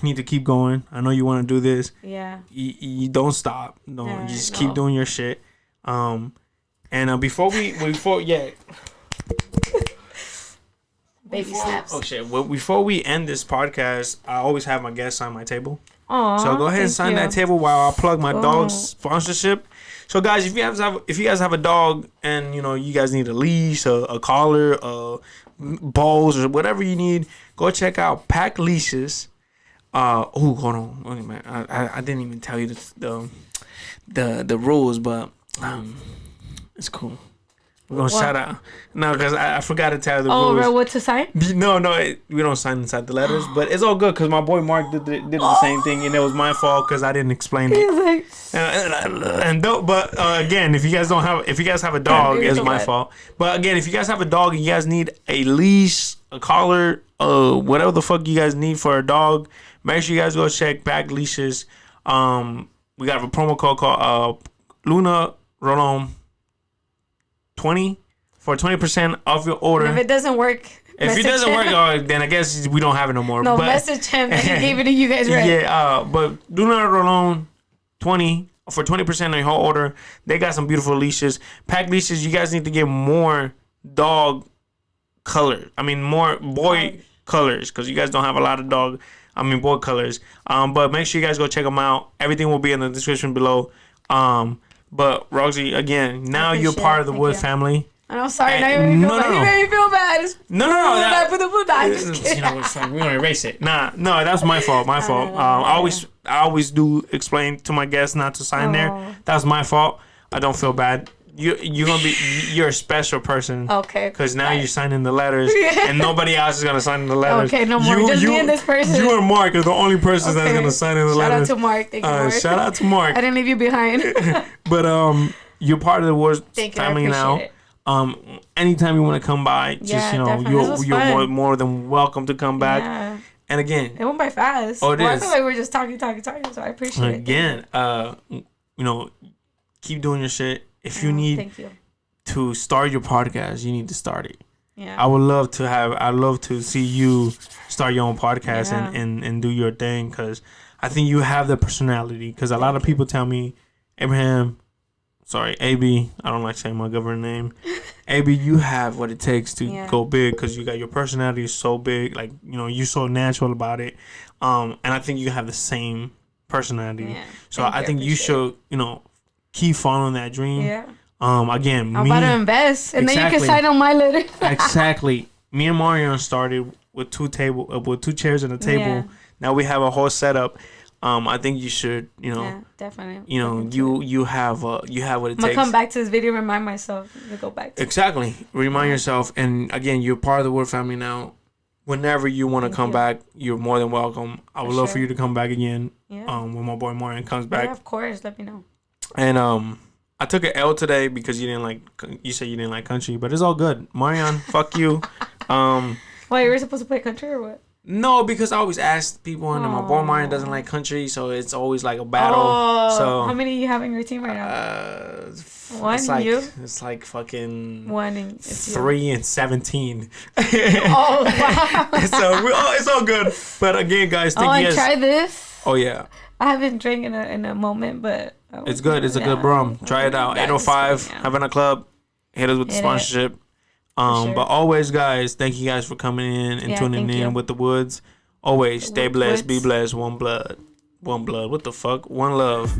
need to keep going. I know you want to do this. Yeah. You don't stop. Keep doing your shit. And before baby snaps. Oh shit! Well, before we end this podcast, I always have my guests sign my table. Aww, so go ahead and sign that table while I plug my dog's sponsorship. So guys, if you guys have a dog and you guys need a leash, a collar, balls, or whatever you need, go check out Pack Leashes. Hold on, wait a minute. I didn't even tell you the rules, but it's cool. We're gonna shout out. No, because I forgot to tell the rules. bro, what to sign? No, we don't sign inside the letters, but it's all good because my boy Mark did the same thing, and it was my fault because I didn't explain it. But again, if you guys have a dog, it's my fault. But again, if you guys have a dog and you guys need a leash, a collar, whatever the fuck you guys need for a dog, make sure you guys go check back Leashes. We got a promo code called Luna Rolom 20 for 20% off your order. And if it doesn't work, then I guess we don't have it no more. No, message him that he gave it to you guys, right? Yeah, but Luna Rolom 20 for 20% on your whole order. They got some beautiful leashes. Pack Leashes, you guys need to get more dog color. I mean, more boy colors, because you guys don't have a lot of boy colors. But make sure you guys go check them out. Everything will be in the description below. But Roxy, again, now you're part of the Wood family. I'm sorry. Now you made me feel bad. No. We're gonna erase it. No, that's my fault. I always do explain to my guests not to sign there. That's my fault. I don't feel bad. You're a special person. Okay. Because now you're signing the letters, and nobody else is gonna sign the letters. Okay, no more. Just me and this person. You and Mark are the only person that's gonna sign in the letters. Shout out to Mark. Thank you, Mark. Shout out to Mark. I didn't leave you behind. But you're part of the Wood family now. Anytime you want to come by, you're more than welcome to come back. Yeah. And again, it went by fast. Oh, it is. I feel like we're just talking. So I appreciate it. Again, keep doing your shit. If you need to start your podcast, you need to start it. Yeah. I'd love to see you start your own podcast and do your thing, because I think you have the personality. Because a lot of people tell me, AB, I don't like saying my government name. AB, you have what it takes to go big, because you got your personality is so big. Like, you're so natural about it. And I think you have the same personality. Yeah. So I think you should, keep following that dream. Yeah. Again, I'm about to invest, and then you can sign on my letter. Exactly. Me and Marion started with two chairs and a table. Yeah. Now we have a whole setup. I think you should, definitely. You have what it takes. I'm gonna come back to this video, remind myself to go back to exactly. Remind yourself, and again, you're part of the Wood family now. Whenever you want to come back, you're more than welcome. I would love for you to come back again. Yeah. When my boy Marion comes back. Yeah, of course. Let me know. And I took an L today because you said you didn't like country, but it's all good. Marion, fuck you. Why, you were supposed to play country or what? No, because I always ask people, and my boy Marion doesn't like country, so it's always like a battle. So how many do you have in your team right now? One. It's like fucking 1 and 3 and 17. Oh wow! So it's all good. But again, guys, try this. Oh yeah. I haven't drank in a moment, but it's good. It's a good rum. Try it out. 805 Havana Club. Hit us with the sponsorship. Sure. But always, guys, thank you guys for coming in and tuning in with the Woods. Always stay blessed, be blessed. One blood. What the fuck? One love.